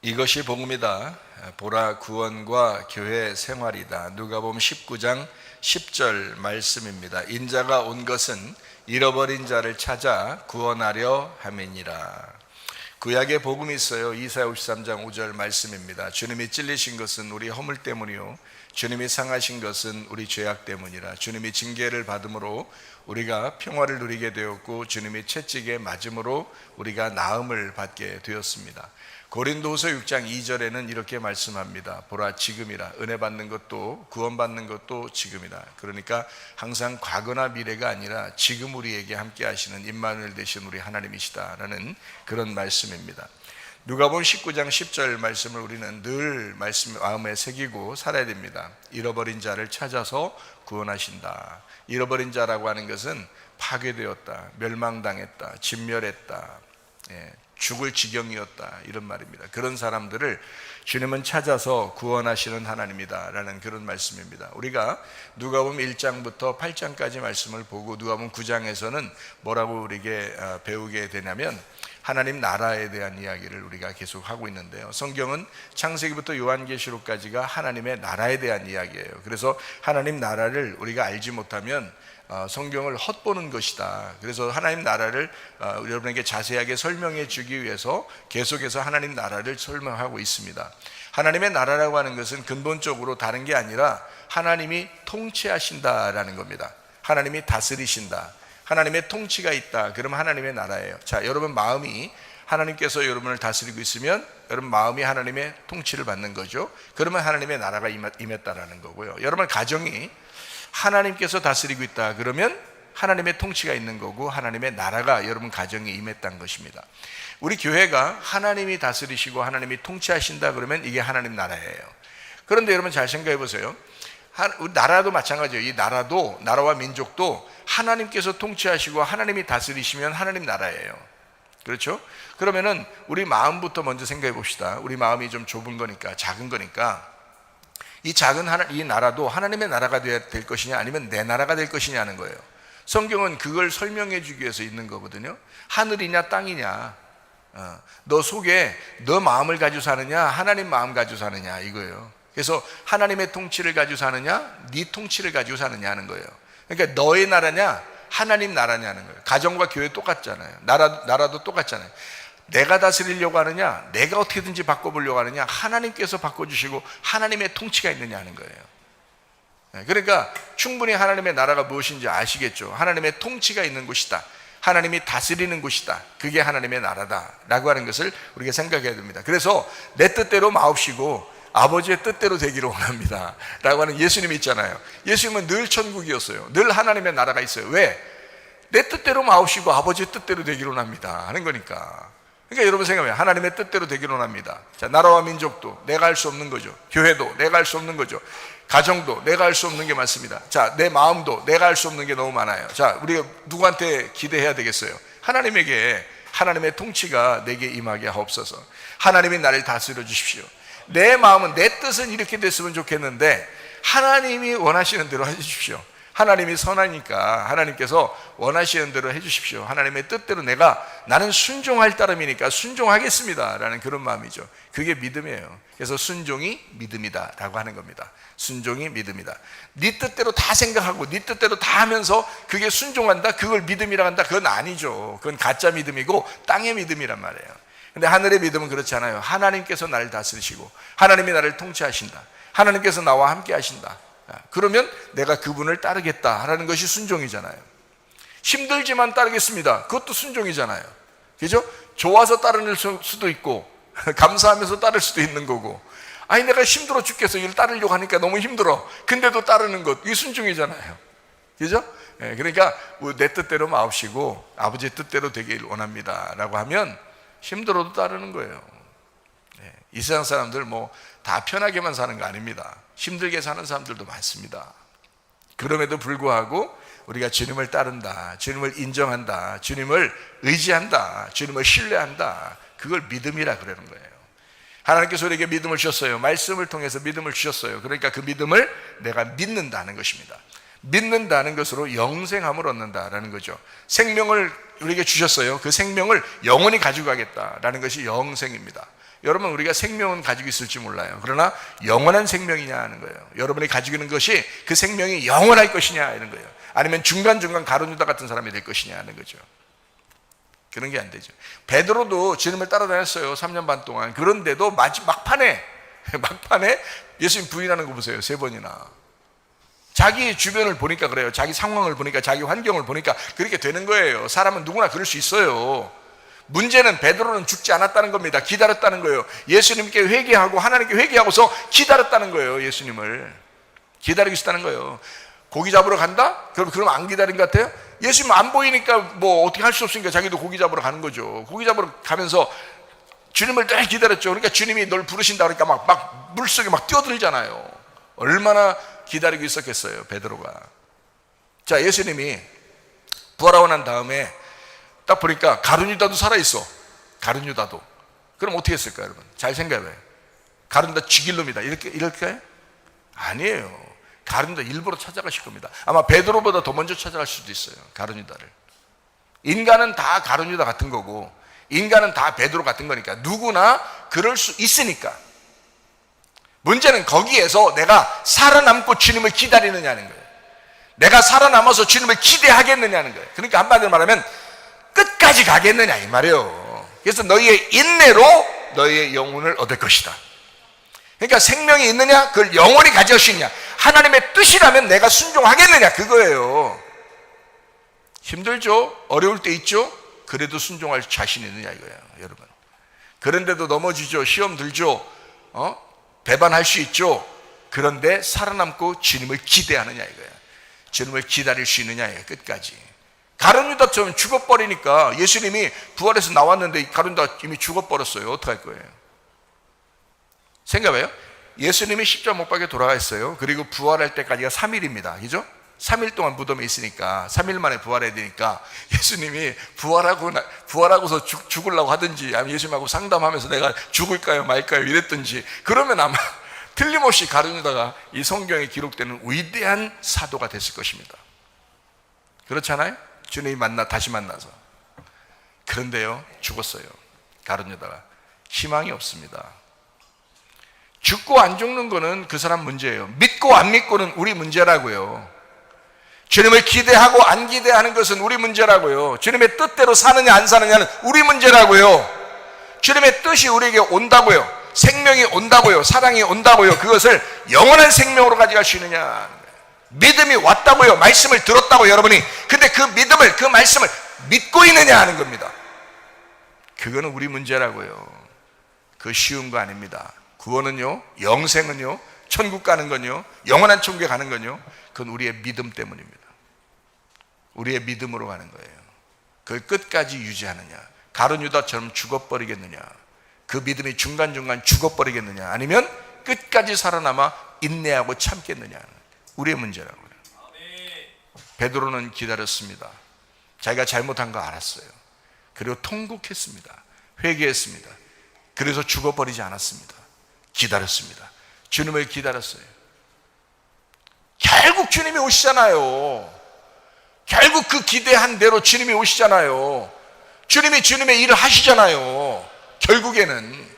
이것이 복음이다. 보라 구원과 교회 생활이다. 누가복음 19장 10절 말씀입니다. 인자가 온 것은 잃어버린 자를 찾아 구원하려 함이니라. 구약에 복음이 있어요. 이사야 53장 5절 말씀입니다. 주님이 찔리신 것은 우리 허물 때문이요 주님이 상하신 것은 우리 죄악 때문이라. 주님이 징계를 받음으로 우리가 평화를 누리게 되었고 주님이 채찍에 맞음으로 우리가 나음을 받게 되었습니다. 고린도후서 6장 2절에는 이렇게 말씀합니다. 보라 지금이라. 은혜 받는 것도 구원받는 것도 지금이라. 그러니까 항상 과거나 미래가 아니라 지금 우리에게 함께 하시는 임마누엘 되신 우리 하나님이시다라는 그런 말씀입니다. 누가복음 19장 10절 말씀을 우리는 늘 마음에 새기고 살아야 됩니다. 잃어버린 자를 찾아서 구원하신다. 잃어버린 자라고 하는 것은 파괴되었다, 멸망당했다, 진멸했다, 죽을 지경이었다, 이런 말입니다. 그런 사람들을 주님은 찾아서 구원하시는 하나님이다 라는 그런 말씀입니다. 우리가 누가복음 1장부터 8장까지 말씀을 보고 누가복음 9장에서는 뭐라고 우리에게 배우게 되냐면 하나님 나라에 대한 이야기를 우리가 계속 하고 있는데요, 성경은 창세기부터 요한계시록까지가 하나님의 나라에 대한 이야기예요. 그래서 하나님 나라를 우리가 알지 못하면 성경을 헛보는 것이다. 그래서 하나님 나라를 여러분에게 자세하게 설명해 주기 위해서 계속해서 하나님 나라를 설명하고 있습니다. 하나님의 나라라고 하는 것은 근본적으로 다른 게 아니라 하나님이 통치하신다라는 겁니다. 하나님이 다스리신다, 하나님의 통치가 있다. 그러면 하나님의 나라예요. 자, 여러분 마음이 하나님께서 여러분을 다스리고 있으면 여러분 마음이 하나님의 통치를 받는 거죠. 그러면 하나님의 나라가 임했다라는 거고요. 여러분 가정이 하나님께서 다스리고 있다 그러면 하나님의 통치가 있는 거고 하나님의 나라가 여러분 가정에 임했다는 것입니다. 우리 교회가 하나님이 다스리시고 하나님이 통치하신다 그러면 이게 하나님 나라예요. 그런데 여러분 잘 생각해 보세요. 우리 나라도 마찬가지예요. 이 나라도, 나라와 민족도 하나님께서 통치하시고 하나님이 다스리시면 하나님 나라예요. 그렇죠? 그러면은 우리 마음부터 먼저 생각해 봅시다. 우리 마음이 좀 좁은 거니까, 작은 거니까 이 작은 이 나라도 하나님의 나라가 될 것이냐 아니면 내 나라가 될 것이냐는 거예요. 성경은 그걸 설명해 주기 위해서 있는 거거든요. 하늘이냐 땅이냐, 너 속에 너 마음을 가지고 사느냐 하나님 마음 가지고 사느냐 이거예요. 그래서 하나님의 통치를 가지고 사느냐 네 통치를 가지고 사느냐 하는 거예요. 그러니까 너의 나라냐 하나님 나라냐는 거예요. 가정과 교회 똑같잖아요. 나라도 똑같잖아요. 내가 다스리려고 하느냐 내가 어떻게든지 바꿔보려고 하느냐 하나님께서 바꿔주시고 하나님의 통치가 있느냐 하는 거예요. 그러니까 충분히 하나님의 나라가 무엇인지 아시겠죠. 하나님의 통치가 있는 곳이다, 하나님이 다스리는 곳이다, 그게 하나님의 나라다 라고 하는 것을 우리가 생각해야 됩니다. 그래서 내 뜻대로 마옵시고 아버지의 뜻대로 되기를 원합니다 라고 하는 예수님이 있잖아요. 예수님은 늘 천국이었어요. 늘 하나님의 나라가 있어요. 왜? 내 뜻대로 마옵시고 아버지의 뜻대로 되기를 원합니다 하는 거니까. 그러니까 여러분 생각해요. 하나님의 뜻대로 되기를 원합니다. 자, 나라와 민족도 내가 할 수 없는 거죠. 교회도 내가 할 수 없는 거죠. 가정도 내가 할 수 없는 게 많습니다. 자, 내 마음도 내가 할 수 없는 게 너무 많아요. 자, 우리가 누구한테 기대해야 되겠어요? 하나님에게 하나님의 통치가 내게 임하게 하옵소서. 하나님이 나를 다스려 주십시오. 내 마음은, 내 뜻은 이렇게 됐으면 좋겠는데 하나님이 원하시는 대로 해주십시오. 하나님이 선하니까 하나님께서 원하시는 대로 해주십시오. 하나님의 뜻대로 나는 순종할 따름이니까 순종하겠습니다 라는 그런 마음이죠. 그게 믿음이에요. 그래서 순종이 믿음이다 라고 하는 겁니다. 순종이 믿음이다. 네 뜻대로 다 생각하고 네 뜻대로 다 하면서 그게 순종한다, 그걸 믿음이라고 한다, 그건 아니죠. 그건 가짜 믿음이고 땅의 믿음이란 말이에요. 근데 하늘의 믿음은 그렇지 않아요. 하나님께서 나를 다스리시고 하나님이 나를 통치하신다, 하나님께서 나와 함께 하신다. 그러면 내가 그분을 따르겠다라는 것이 순종이잖아요. 힘들지만 따르겠습니다, 그것도 순종이잖아요. 그죠? 좋아서 따르는 수도 있고 감사하면서 따를 수도 있는 거고, 아니 내가 힘들어 죽겠어 이걸 따르려고 하니까 너무 힘들어 근데도 따르는 것, 이게 순종이잖아요. 그죠? 그러니까 내 뜻대로 마옵시고 아버지의 뜻대로 되길 원합니다 라고 하면 힘들어도 따르는 거예요. 이 세상 사람들 다 편하게만 사는 거 아닙니다. 힘들게 사는 사람들도 많습니다. 그럼에도 불구하고 우리가 주님을 따른다, 주님을 인정한다, 주님을 의지한다, 주님을 신뢰한다, 그걸 믿음이라 그러는 거예요. 하나님께서 우리에게 믿음을 주셨어요. 말씀을 통해서 믿음을 주셨어요. 그러니까 그 믿음을 내가 믿는다는 것입니다. 믿는다는 것으로 영생함을 얻는다라는 거죠. 생명을 우리에게 주셨어요. 그 생명을 영원히 가지고 가겠다라는 것이 영생입니다. 여러분, 우리가 생명은 가지고 있을지 몰라요. 그러나 영원한 생명이냐 하는 거예요. 여러분이 가지고 있는 것이 그 생명이 영원할 것이냐 이런 거예요. 아니면 중간중간 가룟 유다 같은 사람이 될 것이냐 하는 거죠. 그런 게 안 되죠. 베드로도 주님을 따라다녔어요. 3년 반 동안. 그런데도 막판에 예수님 부인하는 거 보세요. 3번이나. 자기 주변을 보니까 그래요. 자기 상황을 보니까, 자기 환경을 보니까 그렇게 되는 거예요. 사람은 누구나 그럴 수 있어요. 문제는 베드로는 죽지 않았다는 겁니다. 기다렸다는 거예요. 예수님께 회개하고 하나님께 회개하고서 기다렸다는 거예요. 예수님을 기다리고 있었다는 거예요. 고기 잡으러 간다? 그럼 안 기다린 것 같아요? 예수님 안 보이니까 뭐 어떻게 할 수 없으니까 자기도 고기 잡으러 가는 거죠. 고기 잡으러 가면서 주님을 늘 기다렸죠. 그러니까 주님이 널 부르신다 그러니까 막 물속에 막 뛰어들잖아요. 얼마나 기다리고 있었겠어요, 베드로가. 자, 예수님이 부활하고 난 다음에 딱 보니까 가룟 유다도 살아있어. 가룟 유다도. 그럼 어떻게 했을까요, 여러분? 잘 생각해봐요. 가룟 유다 죽일 놈이다 이럴까요? 아니에요. 가룟 유다 일부러 찾아가실 겁니다. 아마 베드로보다 더 먼저 찾아갈 수도 있어요, 가룟 유다를. 인간은 다 가룟 유다 같은 거고, 인간은 다 베드로 같은 거니까 누구나 그럴 수 있으니까. 문제는 거기에서 내가 살아남고 주님을 기다리느냐는 거예요. 내가 살아남아서 주님을 기대하겠느냐는 거예요. 그러니까 한마디로 말하면 끝까지 가겠느냐 이 말이에요. 그래서 너희의 인내로 너희의 영혼을 얻을 것이다. 그러니까 생명이 있느냐, 그걸 영원히 가질 수 있냐, 하나님의 뜻이라면 내가 순종하겠느냐, 그거예요. 힘들죠? 어려울 때 있죠? 그래도 순종할 자신이 있느냐 이거예요, 여러분. 그런데도 넘어지죠. 시험 들죠. 배반할 수 있죠. 그런데 살아남고 주님을 기대하느냐 이거예요. 주님을 기다릴 수 있느냐 이거예요, 끝까지. 가룟 유다처럼 죽어버리니까, 예수님이 부활해서 나왔는데 가룟 유다 이미 죽어버렸어요. 어떡할 거예요? 생각해요. 예수님이 십자가 못 박에 돌아가 있어요. 그리고 부활할 때까지가 3일입니다. 그죠? 3일 동안 무덤에 있으니까 3일 만에 부활해야 되니까, 예수님이 부활하고서 죽으려고 하든지, 아니면 예수님하고 상담하면서 내가 죽을까요 말까요 이랬든지, 그러면 아마 틀림없이 가룟 유다가 이 성경에 기록되는 위대한 사도가 됐을 것입니다. 그렇잖아요? 주님이 다시 만나서. 그런데요, 죽었어요. 가룟 유다가. 희망이 없습니다. 죽고 안 죽는 거는 그 사람 문제예요. 믿고 안 믿고는 우리 문제라고요. 주님을 기대하고 안 기대하는 것은 우리 문제라고요. 주님의 뜻대로 사느냐 안 사느냐는 우리 문제라고요. 주님의 뜻이 우리에게 온다고요. 생명이 온다고요. 사랑이 온다고요. 그것을 영원한 생명으로 가져갈 수 있느냐. 믿음이 왔다고요. 말씀을 들었다고요, 여러분이. 근데 그 믿음을, 그 말씀을 믿고 있느냐 하는 겁니다. 그거는 우리 문제라고요. 그거 쉬운 거 아닙니다. 구원은요, 영생은요, 천국 가는 건요, 영원한 천국에 가는 건요, 그건 우리의 믿음 때문입니다. 우리의 믿음으로 가는 거예요. 그걸 끝까지 유지하느냐, 가룟 유다처럼 죽어버리겠느냐, 그 믿음이 중간중간 죽어버리겠느냐, 아니면 끝까지 살아남아 인내하고 참겠느냐, 우리의 문제라고요. 베드로는 기다렸습니다. 자기가 잘못한 거 알았어요. 그리고 통곡했습니다. 회개했습니다. 그래서 죽어버리지 않았습니다. 기다렸습니다. 주님을 기다렸어요. 결국 주님이 오시잖아요. 결국 그 기대한 대로 주님이 오시잖아요. 주님이 주님의 일을 하시잖아요. 결국에는.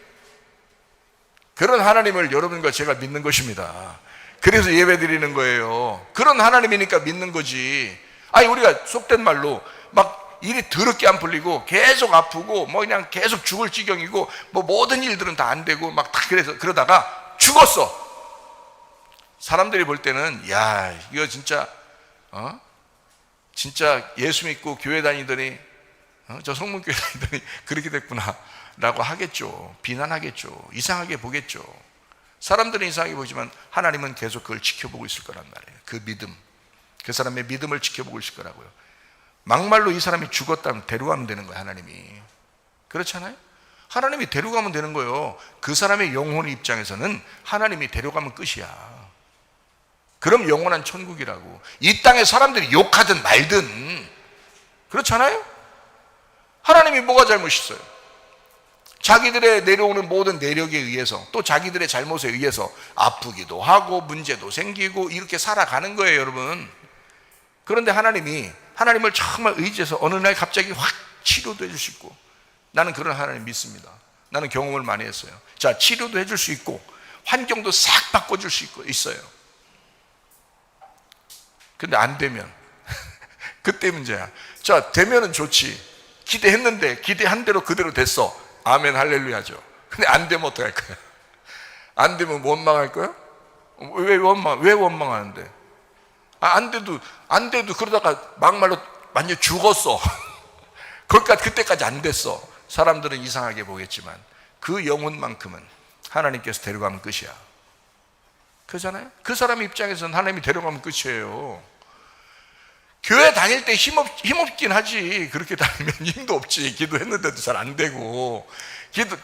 그런 하나님을 여러분과 제가 믿는 것입니다. 그래서 예배 드리는 거예요. 그런 하나님이니까 믿는 거지. 아니, 우리가 속된 말로 막 일이 더럽게 안 풀리고 계속 아프고 뭐 그냥 계속 죽을 지경이고 뭐 모든 일들은 다 안 되고 막 다 그래서 그러다가 죽었어. 사람들이 볼 때는 야, 이거 진짜 진짜 예수 믿고 교회 다니더니 저 성문교회 다니더니 그렇게 됐구나 라고 하겠죠. 비난하겠죠. 이상하게 보겠죠. 사람들은 이상하게 보지만 하나님은 계속 그걸 지켜보고 있을 거란 말이에요. 그 믿음, 그 사람의 믿음을 지켜보고 있을 거라고요. 막말로 이 사람이 죽었다면 데려가면 되는 거예요, 하나님이. 그렇잖아요? 하나님이 데려가면 되는 거예요. 그 사람의 영혼 입장에서는 하나님이 데려가면 끝이야. 그럼 영원한 천국이라고. 이 땅에 사람들이 욕하든 말든. 그렇잖아요? 하나님이 뭐가 잘못 있어요? 자기들의 내려오는 모든 내력에 의해서, 또 자기들의 잘못에 의해서 아프기도 하고 문제도 생기고 이렇게 살아가는 거예요, 여러분. 그런데 하나님을 정말 의지해서 어느 날 갑자기 확 치료도 해주시고, 나는 그런 하나님 믿습니다. 나는 경험을 많이 했어요. 자, 치료도 해줄 수 있고 환경도 싹 바꿔줄 수 있어요. 근데 안 되면 그때 문제야. 자, 되면은 좋지. 기대했는데 기대한 대로 그대로 됐어. 아멘 할렐루야죠. 근데 안 되면 어떡할 거야? 안 되면 원망할 거야? 왜 원망하는데? 안 돼도 그러다가 막말로 완전 죽었어. 그때까지 안 됐어. 사람들은 이상하게 보겠지만 그 영혼만큼은 하나님께서 데려가면 끝이야. 그렇잖아요? 그 사람 입장에서는 하나님이 데려가면 끝이에요. 교회 다닐 때 힘없긴 하지. 그렇게 다니면 힘도 없지. 기도했는데도 잘 안 되고,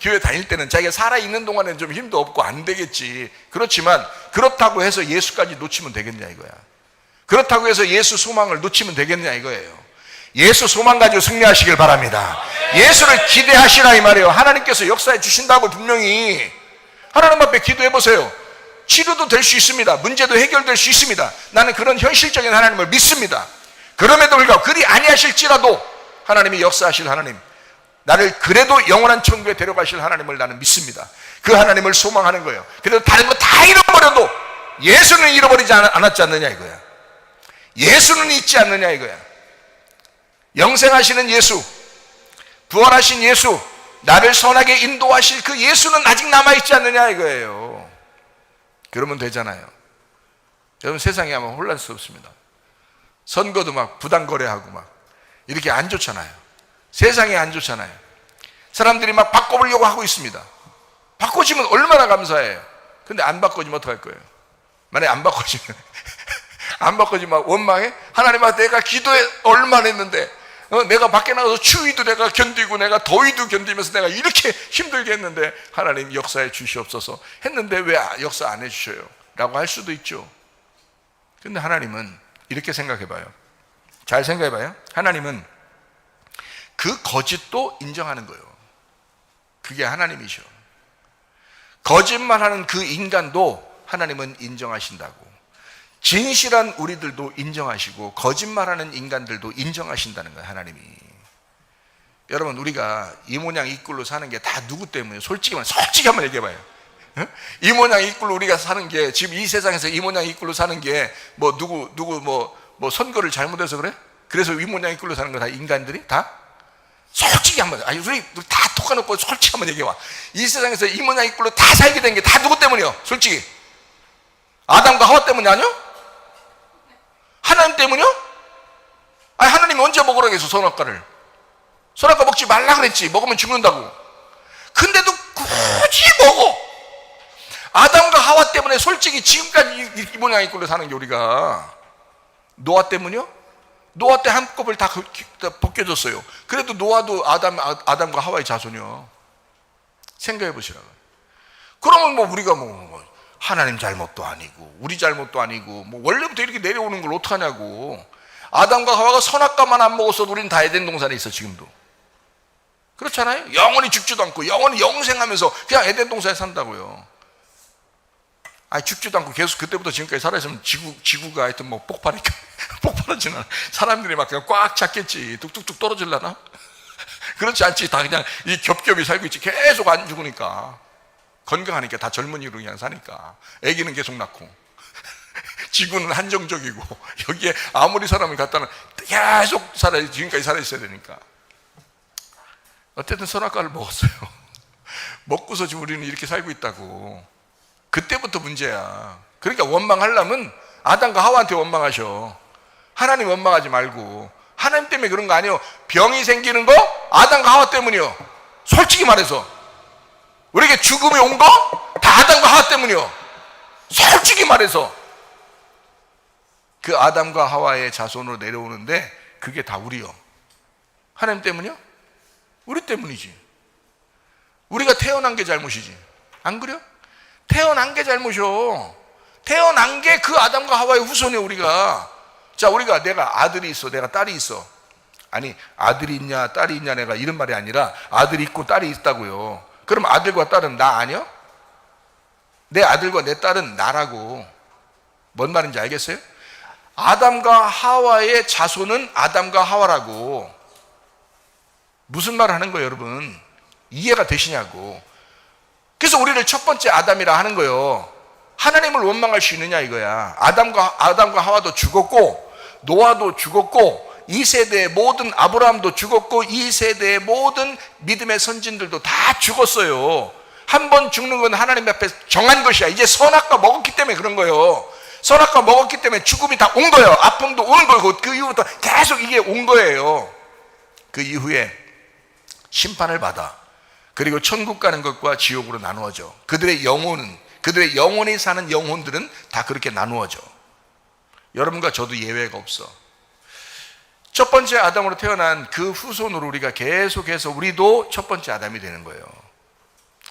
교회 다닐 때는 자기가 살아있는 동안에는 좀 힘도 없고 안 되겠지. 그렇지만 그렇다고 해서 예수까지 놓치면 되겠냐 이거야. 그렇다고 해서 예수 소망을 놓치면 되겠냐 이거예요. 예수 소망 가지고 승리하시길 바랍니다. 예수를 기대하시라 이 말이에요. 하나님께서 역사해 주신다고 분명히. 하나님 앞에 기도해 보세요. 치료도 될 수 있습니다. 문제도 해결될 수 있습니다. 나는 그런 현실적인 하나님을 믿습니다. 그럼에도 불구하고 그리 아니하실지라도 하나님이 역사하실 하나님, 나를 그래도 영원한 천국에 데려가실 하나님을 나는 믿습니다. 그 하나님을 소망하는 거예요. 그래도 다른 거 다 잃어버려도 예수는 잃어버리지 않았지 않느냐 이거야. 예수는 잊지 않느냐 이거야. 영생하시는 예수, 부활하신 예수, 나를 선하게 인도하실 그 예수는 아직 남아있지 않느냐 이거예요. 그러면 되잖아요. 여러분, 세상에 아마 혼란스럽습니다. 선거도 막 부당거래하고 막 이렇게 안 좋잖아요. 세상에 안 좋잖아요. 사람들이 막 바꿔보려고 하고 있습니다. 바꿔지면 얼마나 감사해요. 근데 안 바꿔지면 어떡할 거예요? 만약에 안 바꿔지면 원망해? 하나님아, 내가 기도에 얼마나 했는데, 내가 밖에 나가서 추위도 내가 견디고 내가 더위도 견디면서 내가 이렇게 힘들게 했는데 하나님 역사해 주시옵소서 했는데 왜 역사 안 해주셔요? 라고 할 수도 있죠. 근데 하나님은 이렇게 생각해봐요. 잘 생각해봐요. 하나님은 그 거짓도 인정하는 거예요. 그게 하나님이셔. 거짓말하는 그 인간도 하나님은 인정하신다고. 진실한 우리들도 인정하시고 거짓말하는 인간들도 인정하신다는 거예요. 하나님이. 여러분, 우리가 이 모양 이 꼴로 사는 게 다 누구 때문에? 솔직히 한번 얘기해봐요. 이 모양 이 꼴로 우리가 사는 게, 지금 이 세상에서 이 모양 이 꼴로 사는 게 뭐 누구 선거를 잘못해서 그래? 그래서 이 모양 이 꼴로 사는 거 다 인간들이 다? 솔직히 한번, 우리 다 톡아놓고 솔직히 한번 얘기해봐. 이 세상에서 이 모양 이 꼴로 다 살게 된 게 다 누구 때문이요? 솔직히 아담과 하와 때문이 아니요? 하나님 때문이요? 아니, 하나님이 언제 먹으라고 해서 선악과를? 선악과 먹지 말라 그랬지. 먹으면 죽는다고. 근데도 굳이 먹어. 아담과 하와 때문에 솔직히 지금까지 이 모양 이 꼴로 사는 게 우리가. 노아 때문이요? 노아 때 한꺼번에 다 벗겨졌어요. 그래도 노아도 아담과 하와의 자손이요. 생각해 보시라고. 그러면 뭐 우리가 뭐 하나님 잘못도 아니고 우리 잘못도 아니고 뭐 원래부터 이렇게 내려오는 걸 어떡하냐고. 아담과 하와가 선악과만 안 먹었어도 우리는 다 에덴 동산에 있어. 지금도 그렇잖아요. 영원히 죽지도 않고 영원히 영생하면서 그냥 에덴 동산에 산다고요. 아니, 죽지도 않고 계속 그때부터 지금까지 살아있으면 지구가 하여튼 뭐 폭발하지는 않아. 사람들이 막 그냥 꽉 찼겠지. 뚝뚝뚝 떨어질라나? 그렇지 않지. 다 그냥 이 겹겹이 살고 있지. 계속 안 죽으니까. 건강하니까 다 젊은이로 그냥 사니까. 아기는 계속 낳고. 지구는 한정적이고 여기에 아무리 사람을 갖다는 계속 지금까지 살아있어야 되니까. 어쨌든 선악과를 먹었어요. 먹고서 지금 우리는 이렇게 살고 있다고. 그때부터 문제야. 그러니까 원망하려면 아담과 하와한테 원망하셔. 하나님 원망하지 말고. 하나님 때문에 그런 거 아니에요. 병이 생기는 거 아담과 하와 때문이요. 솔직히 말해서 우리에게 죽음이 온 거 다 아담과 하와 때문이요. 솔직히 말해서 그 아담과 하와의 자손으로 내려오는데 그게 다 우리요. 하나님 때문이요? 우리 때문이지. 우리가 태어난 게 잘못이지. 안 그래요? 태어난 게 잘못이요. 태어난 게 그 아담과 하와의 후손이요. 우리가. 자, 우리가 내가 아들이 있어, 내가 딸이 있어. 아니, 아들이 있냐 딸이 있냐 내가 이런 말이 아니라 아들이 있고 딸이 있다고요. 그럼 아들과 딸은 나 아니야? 내 아들과 내 딸은 나라고. 뭔 말인지 알겠어요? 아담과 하와의 자손은 아담과 하와라고. 무슨 말 하는 거예요, 여러분? 이해가 되시냐고. 그래서 우리를 첫 번째 아담이라 하는 거예요. 하나님을 원망할 수 있느냐 이거야. 아담과 하와도 죽었고, 노아도 죽었고, 이 세대의 모든 아브라함도 죽었고, 이 세대의 모든 믿음의 선진들도 다 죽었어요. 한 번 죽는 건 하나님 앞에 정한 것이야. 이제 선악과 먹었기 때문에 그런 거예요. 선악과 먹었기 때문에 죽음이 다 온 거예요. 아픔도 오는 거고, 그 이후부터 계속 이게 온 거예요. 그 이후에 심판을 받아. 그리고 천국 가는 것과 지옥으로 나누어져. 그들의 영혼이 사는 영혼들은 다 그렇게 나누어져. 여러분과 저도 예외가 없어. 첫 번째 아담으로 태어난 그 후손으로 우리가 계속해서 우리도 첫 번째 아담이 되는 거예요.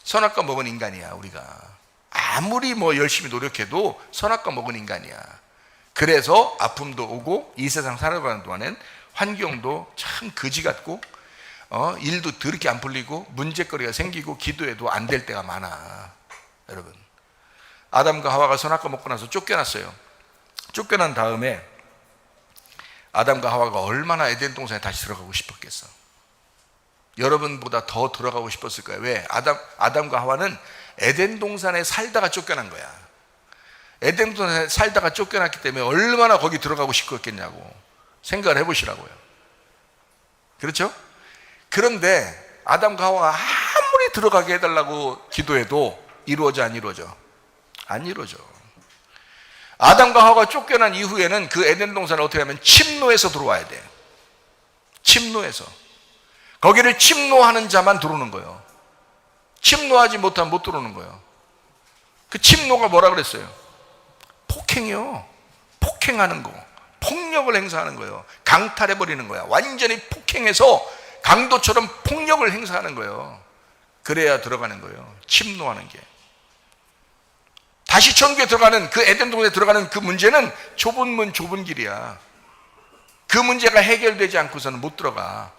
선악과 먹은 인간이야 우리가. 아무리 열심히 노력해도 선악과 먹은 인간이야. 그래서 아픔도 오고, 이 세상 살아가는 동안엔 환경도 참 거지 같고, 일도 더럽게 안 풀리고, 문제거리가 생기고, 기도해도 안 될 때가 많아. 여러분, 아담과 하와가 선악과 먹고 나서 쫓겨났어요. 쫓겨난 다음에 아담과 하와가 얼마나 에덴 동산에 다시 들어가고 싶었겠어. 여러분보다 더 들어가고 싶었을 거예요. 왜? 아담과 하와는 에덴 동산에 살다가 쫓겨난 거야. 에덴 동산에 살다가 쫓겨났기 때문에 얼마나 거기 들어가고 싶었겠냐고 생각을 해보시라고요. 그렇죠? 그런데 아담과 하와가 아무리 들어가게 해달라고 기도해도 이루어져 안 이루어져? 안 이루어져. 아담과 하와가 쫓겨난 이후에는 그 에덴 동산을 어떻게 하면 침노해서 들어와야 돼. 침노해서. 거기를 침노하는 자만 들어오는 거예요. 침노하지 못하면 못 들어오는 거예요. 그 침노가 뭐라 그랬어요? 폭행이요. 폭행하는 거. 폭력을 행사하는 거예요. 강탈해버리는 거야. 완전히 폭행해서 강도처럼 폭력을 행사하는 거예요. 그래야 들어가는 거예요. 침노하는 게. 다시 천국에 들어가는, 그 에덴 동산에 들어가는 그 문제는 좁은 문 좁은 길이야. 그 문제가 해결되지 않고서는 못 들어가.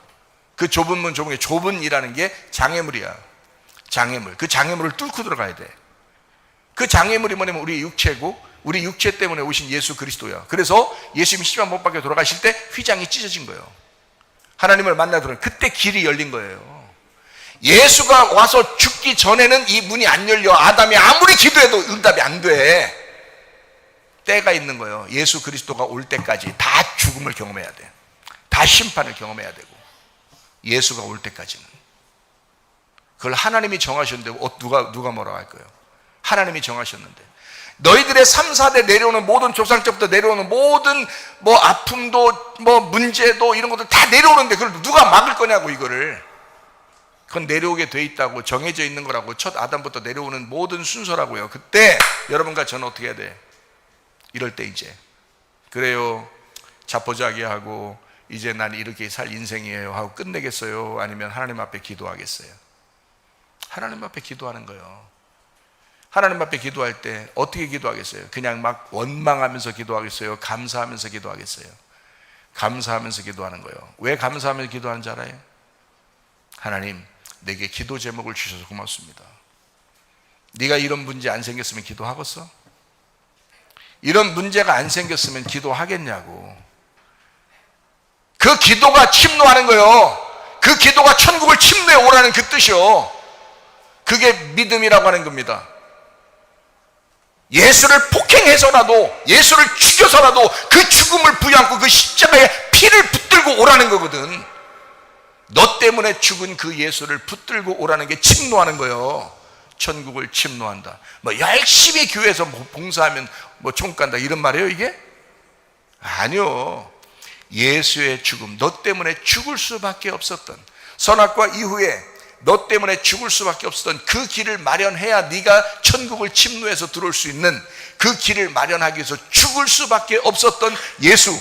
그 좁은 문 좁은 길, 좁은이라는 게 장애물이야. 장애물. 그 장애물을 뚫고 들어가야 돼. 그 장애물이 뭐냐면 우리 육체고, 우리 육체 때문에 오신 예수 그리스도야. 그래서 예수님이 십자가 못 박혀 돌아가실 때 휘장이 찢어진 거예요. 하나님을 만나들은 그때 길이 열린 거예요. 예수가 와서 죽기 전에는 이 문이 안 열려. 아담이 아무리 기도해도 응답이 안 돼. 때가 있는 거예요. 예수 그리스도가 올 때까지 다 죽음을 경험해야 돼. 다 심판을 경험해야 되고, 예수가 올 때까지는. 그걸 하나님이 정하셨는데 누가 뭐라고 할 거예요? 하나님이 정하셨는데. 너희들의 3, 4대 내려오는 모든 조상 때부터 내려오는 모든 아픔도 문제도 이런 것들 다 내려오는데 그걸 누가 막을 거냐고. 이거를. 그건 내려오게 돼 있다고, 정해져 있는 거라고. 첫 아담부터 내려오는 모든 순서라고요. 그때 여러분과 저는 어떻게 해야 돼? 이럴 때 이제 그래요, 자포자기하고 이제 난 이렇게 살 인생이에요 하고 끝내겠어요? 아니면 하나님 앞에 기도하겠어요? 하나님 앞에 기도하는 거예요. 하나님 앞에 기도할 때 어떻게 기도하겠어요? 그냥 막 원망하면서 기도하겠어요? 감사하면서 기도하겠어요? 감사하면서 기도하는 거예요. 왜 감사하면서 기도하는지 알아요? 하나님, 내게 기도 제목을 주셔서 고맙습니다. 네가 이런 문제 안 생겼으면 기도하겠어? 이런 문제가 안 생겼으면 기도하겠냐고. 그 기도가 침노하는 거예요. 그 기도가 천국을 침노해 오라는 그 뜻이요. 그게 믿음이라고 하는 겁니다. 예수를 폭행해서라도, 예수를 죽여서라도 그 죽음을 부여안고 그 십자가에 피를 붙들고 오라는 거거든. 너 때문에 죽은 그 예수를 붙들고 오라는 게 침노하는 거예요. 천국을 침노한다. 열심히 교회에서 봉사하면 총 간다 이런 말이에요 이게? 아니요. 예수의 죽음, 너 때문에 죽을 수밖에 없었던, 선악과 이후에 너 때문에 죽을 수밖에 없었던 그 길을 마련해야 네가 천국을 침노해서 들어올 수 있는 그 길을 마련하기 위해서 죽을 수밖에 없었던 예수,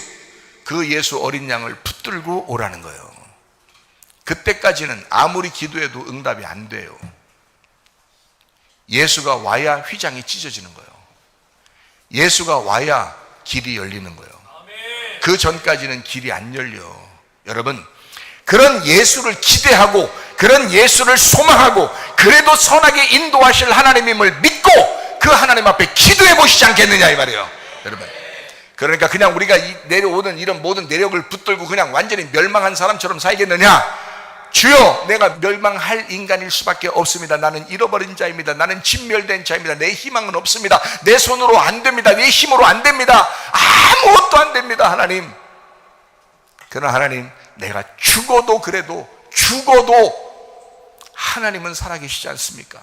그 예수 어린 양을 붙들고 오라는 거예요. 그때까지는 아무리 기도해도 응답이 안 돼요. 예수가 와야 휘장이 찢어지는 거예요. 예수가 와야 길이 열리는 거예요. 그 전까지는 길이 안 열려. 여러분, 그런 예수를 기대하고 그런 예수를 소망하고 그래도 선하게 인도하실 하나님임을 믿고 그 하나님 앞에 기도해 보시지 않겠느냐 이 말이에요. 여러분, 그러니까 그냥 우리가 내려오는 이런 모든 내력을 붙들고 그냥 완전히 멸망한 사람처럼 살겠느냐? 주여, 내가 멸망할 인간일 수밖에 없습니다. 나는 잃어버린 자입니다. 나는 진멸된 자입니다. 내 희망은 없습니다. 내 손으로 안 됩니다. 내 힘으로 안 됩니다. 아무것도 안 됩니다. 하나님, 그러나 하나님, 내가 죽어도 그래도 죽어도 하나님은 살아계시지 않습니까?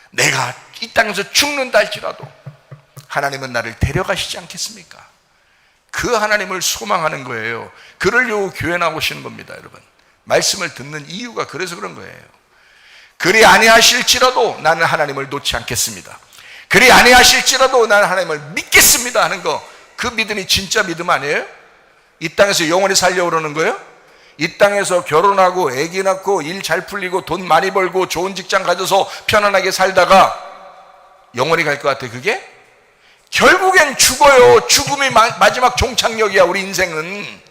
내가 이 땅에서 죽는다 할지라도 하나님은 나를 데려가시지 않겠습니까? 그 하나님을 소망하는 거예요. 그러려고 교회 나오시는 겁니다. 여러분, 말씀을 듣는 이유가 그래서 그런 거예요. 그리 아니하실지라도 나는 하나님을 놓지 않겠습니다. 그리 아니하실지라도 나는 하나님을 믿겠습니다 하는 거, 그 믿음이 진짜 믿음 아니에요? 이 땅에서 영원히 살려고 그러는 거예요? 이 땅에서 결혼하고 아기 낳고 일 잘 풀리고 돈 많이 벌고 좋은 직장 가져서 편안하게 살다가 영원히 갈 것 같아? 그게? 결국엔 죽어요. 죽음이 마지막 종착역이야. 우리 인생은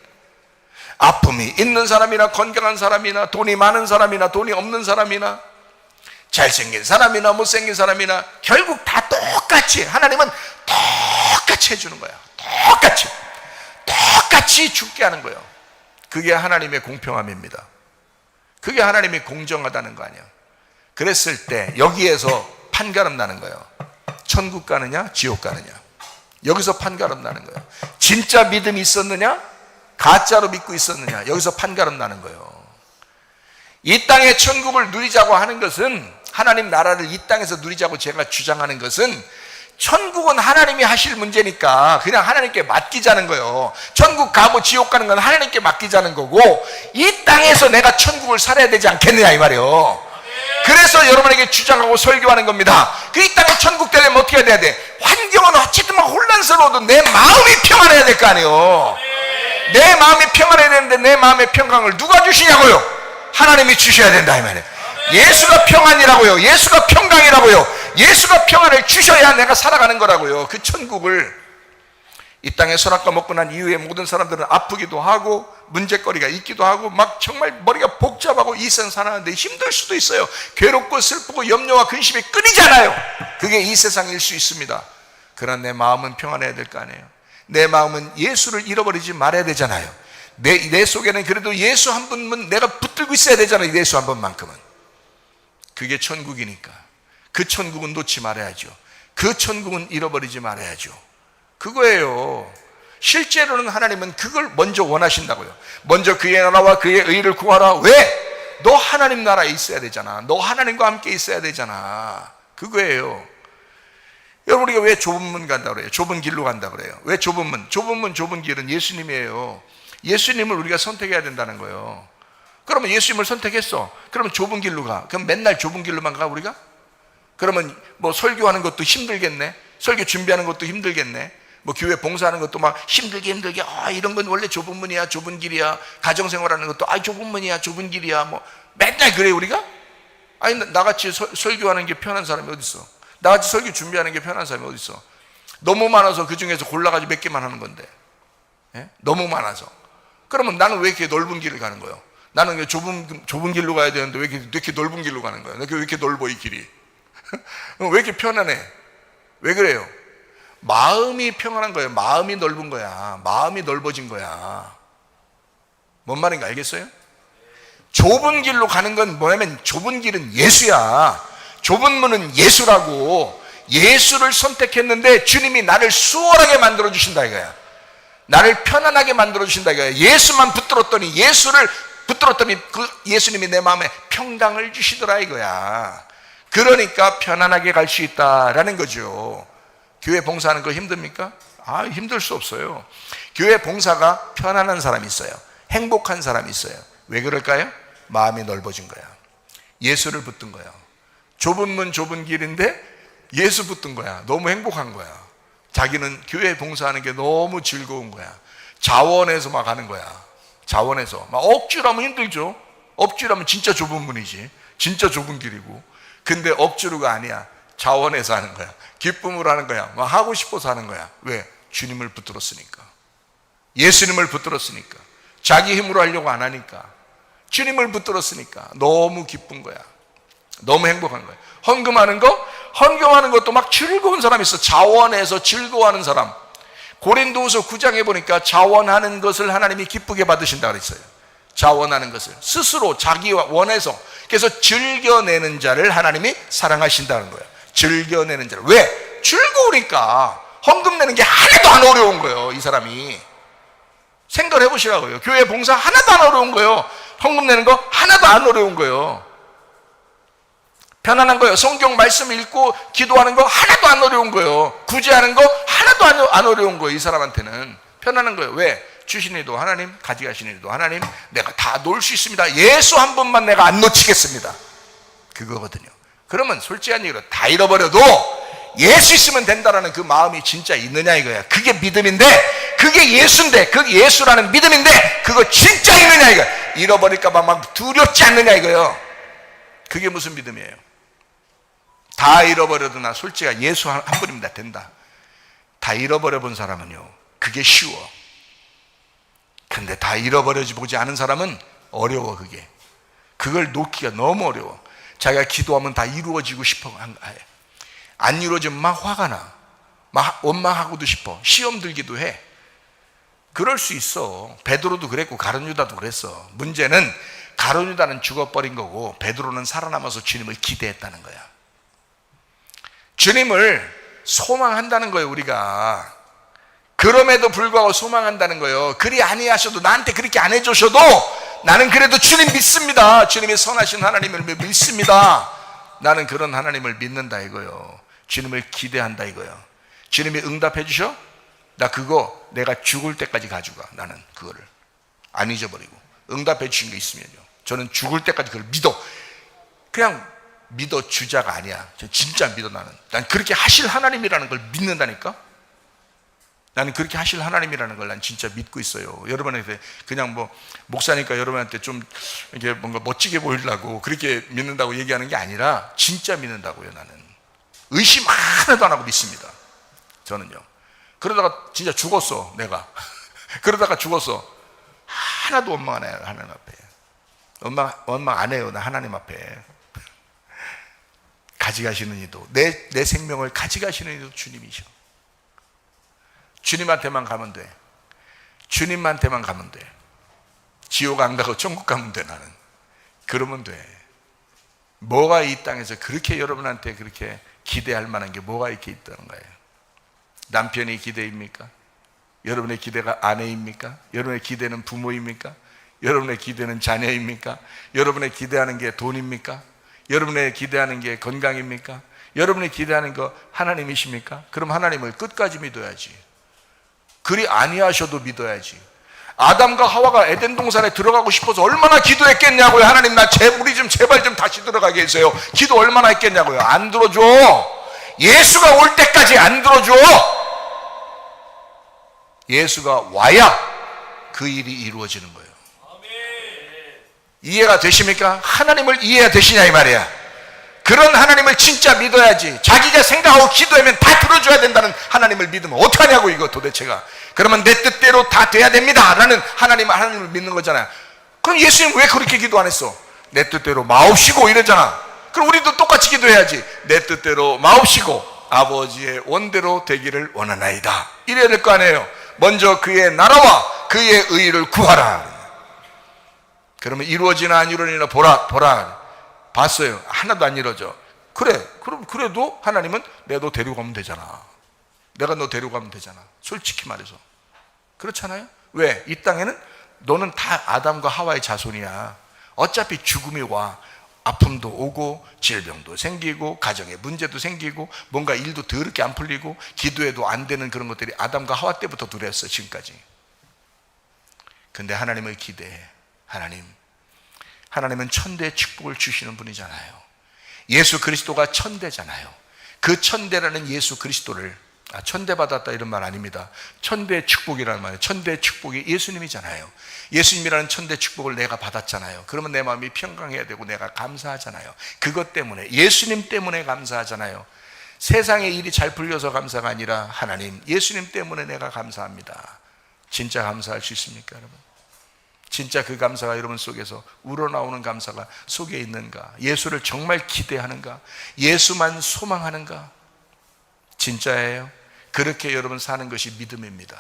아픔이 있는 사람이나 건강한 사람이나 돈이 많은 사람이나 돈이 없는 사람이나 잘생긴 사람이나 못생긴 사람이나 결국 다 똑같이, 하나님은 똑같이 해주는 거야. 똑같이 죽게 하는 거예요. 그게 하나님의 공평함입니다. 그게 하나님이 공정하다는 거 아니야. 그랬을 때 여기에서 판가름 나는 거예요. 천국 가느냐 지옥 가느냐, 여기서 판가름 나는 거예요. 진짜 믿음이 있었느냐 가짜로 믿고 있었느냐, 여기서 판가름 나는 거예요. 이 땅의 천국을 누리자고 하는 것은, 하나님 나라를 이 땅에서 누리자고 제가 주장하는 것은, 천국은 하나님이 하실 문제니까 그냥 하나님께 맡기자는 거예요. 천국 가고 지옥 가는 건 하나님께 맡기자는 거고, 이 땅에서 내가 천국을 살아야 되지 않겠느냐 이 말이에요. 그래서 여러분에게 주장하고 설교하는 겁니다. 그 이 땅에 천국 되려면 어떻게 해야 돼? 환경은 어쨌든 막 혼란스러워도 내 마음이 평안해야 될 거 아니에요. 내 마음이 평안해야 되는데 내 마음의 평강을 누가 주시냐고요? 하나님이 주셔야 된다 이 말이에요. 예수가 평안이라고요. 예수가 평강이라고요. 예수가 평안을 주셔야 내가 살아가는 거라고요. 그 천국을. 이 땅에 선악과 먹고 난 이후에 모든 사람들은 아프기도 하고 문제거리가 있기도 하고 막 정말 머리가 복잡하고 이 세상 살아가는데 힘들 수도 있어요. 괴롭고 슬프고 염려와 근심이 끊이잖아요. 그게 이 세상일 수 있습니다. 그러나 내 마음은 평안해야 될 거 아니에요. 내 마음은 예수를 잃어버리지 말아야 되잖아요. 내 속에는 그래도 예수 한 분은 내가 붙들고 있어야 되잖아요. 예수 한 번만큼은. 그게 천국이니까 그 천국은 놓지 말아야죠. 그 천국은 잃어버리지 말아야죠. 그거예요. 실제로는 하나님은 그걸 먼저 원하신다고요. 먼저 그의 나라와 그의 의를 구하라. 왜? 너 하나님 나라에 있어야 되잖아. 너 하나님과 함께 있어야 되잖아. 그거예요. 여러분, 우리가 왜 좁은 문 간다 그래요? 좁은 길로 간다 그래요? 왜 좁은 문? 좁은 길은 예수님이에요. 예수님을 우리가 선택해야 된다는 거예요. 그러면 예수님을 선택했어. 그러면 좁은 길로 가. 그럼 맨날 좁은 길로만 가 우리가? 그러면 뭐 설교하는 것도 힘들겠네. 설교 준비하는 것도 힘들겠네. 뭐 교회 봉사하는 것도 막 힘들게 이런 건 원래 좁은 문이야, 좁은 길이야. 가정생활하는 것도 좁은 문이야, 좁은 길이야. 뭐 맨날 그래 우리가? 아니, 나같이 설교하는 게 편한 사람이 어디 있어? 나같이 설교 준비하는 게 편한 사람이 어디 있어? 너무 많아서 그 중에서 골라가지고 몇 개만 하는 건데. 예? 너무 많아서. 그러면 나는 왜 이렇게 넓은 길을 가는 거예요? 나는 왜 좁은 길로 가야 되는데 왜 이렇게 넓은 길로 가는 거야? 왜 이렇게 넓어 이 길이? 왜 이렇게 편안해? 왜 그래요? 마음이 평안한 거예요. 마음이 넓은 거야. 마음이 넓어진 거야. 뭔 말인가 알겠어요? 좁은 길로 가는 건 뭐냐면, 좁은 길은 예수야. 좁은 문은 예수라고. 예수를 선택했는데 주님이 나를 수월하게 만들어 주신다 이거야. 나를 편안하게 만들어 주신다 이거야. 예수만 붙들었더니, 예수를 붙들었더니 그 예수님이 내 마음에 평강을 주시더라 이거야. 그러니까 편안하게 갈 수 있다라는 거죠. 교회 봉사하는 거 힘듭니까? 힘들 수 없어요. 교회 봉사가 편안한 사람이 있어요. 행복한 사람이 있어요. 왜 그럴까요? 마음이 넓어진 거야. 예수를 붙든 거야. 좁은 문 좁은 길인데 예수 붙든 거야. 너무 행복한 거야. 자기는 교회 봉사하는 게 너무 즐거운 거야. 자원해서 막 하는 거야. 자원해서 막 억지로 하면 힘들죠. 억지로 하면 진짜 좁은 문이지, 진짜 좁은 길이고. 근데 억지로가 아니야. 자원해서 하는 거야. 기쁨으로 하는 거야. 막 하고 싶어서 하는 거야. 왜? 주님을 붙들었으니까. 예수님을 붙들었으니까. 자기 힘으로 하려고 안 하니까. 주님을 붙들었으니까 너무 기쁜 거야. 너무 행복한 거야. 헌금하는 것도 막 즐거운 사람이 있어. 자원해서 즐거워하는 사람. 고린도후서 9장에 보니까 자원하는 것을 하나님이 기쁘게 받으신다 그랬어요. 자원하는 것을 스스로 자기와 원해서, 그래서 즐겨내는 자를 하나님이 사랑하신다는 거예요. 즐겨내는 자를. 왜? 즐거우니까. 헌금 내는 게 하나도 안 어려운 거예요. 이 사람이 생각을 해보시라고요. 교회 봉사 하나도 안 어려운 거예요. 헌금 내는 거 하나도 안 어려운 거예요. 편안한 거예요. 성경 말씀 읽고 기도하는 거 하나도 안 어려운 거예요. 구제하는 거 하나도 안 어려운 거예요. 이 사람한테는 편안한 거예요. 왜? 주신 이도 하나님, 가져가신 이도 하나님, 내가 다 놓을 수 있습니다. 예수 한 번만 내가 안 놓치겠습니다. 그거거든요. 그러면 솔직한 얘기로 다 잃어버려도 예수 있으면 된다라는 그 마음이 진짜 있느냐 이거야. 그게 믿음인데, 그게 예수인데, 그게 예수라는 믿음인데 그거 진짜 있느냐 이거야. 잃어버릴까 봐 막 두렵지 않느냐 이거예요. 그게 무슨 믿음이에요? 다 잃어버려도 나 솔직히 예수 한 분이면 된다. 다 잃어버려 본 사람은요, 그게 쉬워. 근데 다 잃어버려지 보지 않은 사람은 어려워. 그걸 놓기가 너무 어려워. 자기가 기도하면 다 이루어지고 싶어. 안 이루어지면 막 화가 나. 막 원망하고도 싶어. 시험 들기도 해. 그럴 수 있어. 베드로도 그랬고 가룟 유다도 그랬어. 문제는 가룟 유다는 죽어버린 거고 베드로는 살아남아서 주님을 기대했다는 거야. 주님을 소망한다는 거예요. 우리가 그럼에도 불구하고 소망한다는 거예요. 그리 아니하셔도, 나한테 그렇게 안 해주셔도 나는 그래도 주님 믿습니다. 주님이 선하신 하나님을 믿습니다. 나는 그런 하나님을 믿는다 이거예요. 주님을 기대한다 이거예요. 주님이 응답해 주셔? 나 그거 내가 죽을 때까지 가져가. 나는 그거를 안 잊어버리고. 응답해 주신 게 있으면요, 저는 죽을 때까지 그걸 믿어. 그냥 믿어 주자가 아니야. 진짜 믿어. 난 그렇게 하실 하나님이라는 걸 믿는다니까. 나는 그렇게 하실 하나님이라는 걸 난 진짜 믿고 있어요. 여러분한테 그냥 뭐 목사니까 여러분한테 좀 이렇게 뭔가 멋지게 보이려고 그렇게 믿는다고 얘기하는 게 아니라 진짜 믿는다고요. 나는 의심 하나도 안 하고 믿습니다. 저는요. 그러다가 진짜 죽었어. 내가 그러다가 죽었어. 하나도 원망 안 해요. 하나님 앞에 원망 안 해요. 나 하나님 앞에. 가져가시는 이도, 내 생명을 가져가시는 이도 주님이셔. 주님한테만 가면 돼. 주님한테만 가면 돼. 지옥 안 가고 천국 가면 돼. 나는 그러면 돼. 뭐가 이 땅에서 그렇게 여러분한테 그렇게 기대할 만한 게 뭐가 이렇게 있다는 거예요? 남편이 기대입니까? 여러분의 기대가 아내입니까? 여러분의 기대는 부모입니까? 여러분의 기대는 자녀입니까? 여러분의 기대하는 게 돈입니까? 여러분의 기대하는 게 건강입니까? 여러분이 기대하는 거 하나님이십니까? 그럼 하나님을 끝까지 믿어야지. 그리 아니하셔도 믿어야지. 아담과 하와가 에덴 동산에 들어가고 싶어서 얼마나 기도했겠냐고요. 하나님 나 우리 좀 제발 좀 다시 들어가게 해주세요. 기도 얼마나 했겠냐고요. 안 들어줘. 예수가 올 때까지 안 들어줘. 예수가 와야 그 일이 이루어지는 거예요. 이해가 되십니까? 하나님을 이해가 되시냐 이 말이야. 그런 하나님을 진짜 믿어야지. 자기가 생각하고 기도하면 다 들어줘야 된다는 하나님을 믿으면 어떡하냐고 이거 도대체가. 그러면 내 뜻대로 다 돼야 됩니다 라는 하나님을 믿는 거잖아요. 그럼 예수님 왜 그렇게 기도 안 했어? 내 뜻대로 마옵시고 이러잖아. 그럼 우리도 똑같이 기도해야지. 내 뜻대로 마옵시고 아버지의 원대로 되기를 원하나이다. 이래야 될 거 아니에요. 먼저 그의 나라와 그의 의를 구하라. 그러면 이루어지나 안 이루어지나 보라. 봤어요. 하나도 안 이루어져. 그래. 그럼 그래도 하나님은 내가 너 데리고 가면 되잖아. 내가 너 데리고 가면 되잖아. 솔직히 말해서. 그렇잖아요? 왜? 이 땅에는 너는 다 아담과 하와의 자손이야. 어차피 죽음이 와. 아픔도 오고 질병도 생기고 가정에 문제도 생기고 뭔가 일도 더럽게 안 풀리고 기도해도 안 되는 그런 것들이 아담과 하와 때부터 두려웠어. 지금까지. 근데 하나님을 기대해. 하나님은 천대의 축복을 주시는 분이잖아요. 예수 그리스도가 천대잖아요. 그 천대라는 예수 그리스도를 천대받았다 이런 말 아닙니다. 천대의 축복이라는 말이에요. 천대의 축복이 예수님이잖아요. 예수님이라는 천대의 축복을 내가 받았잖아요. 그러면 내 마음이 평강해야 되고 내가 감사하잖아요. 그것 때문에, 예수님 때문에 감사하잖아요. 세상의 일이 잘 풀려서 감사가 아니라 하나님, 예수님 때문에 내가 감사합니다. 진짜 감사할 수 있습니까 여러분? 진짜 그 감사가 여러분 속에서 우러나오는 감사가 속에 있는가? 예수를 정말 기대하는가? 예수만 소망하는가? 진짜예요? 그렇게 여러분 사는 것이 믿음입니다.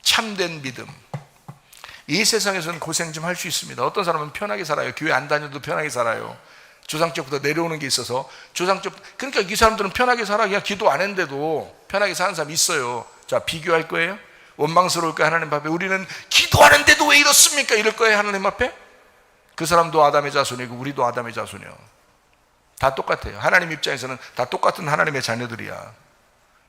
참된 믿음. 이 세상에서는 고생 좀 할 수 있습니다. 어떤 사람은 편하게 살아요. 교회 안 다녀도 편하게 살아요. 조상적부터 내려오는 게 있어서 그러니까 이 사람들은 편하게 살아. 그냥 기도 안 했는데도 편하게 사는 사람이 있어요. 자, 비교할 거예요? 원망스러울까요? 하나님 앞에 우리는 기도하는데도 왜 이렇습니까? 이럴 거예요? 하나님 앞에? 그 사람도 아담의 자손이고 우리도 아담의 자손이요. 다 똑같아요. 하나님 입장에서는 다 똑같은 하나님의 자녀들이야.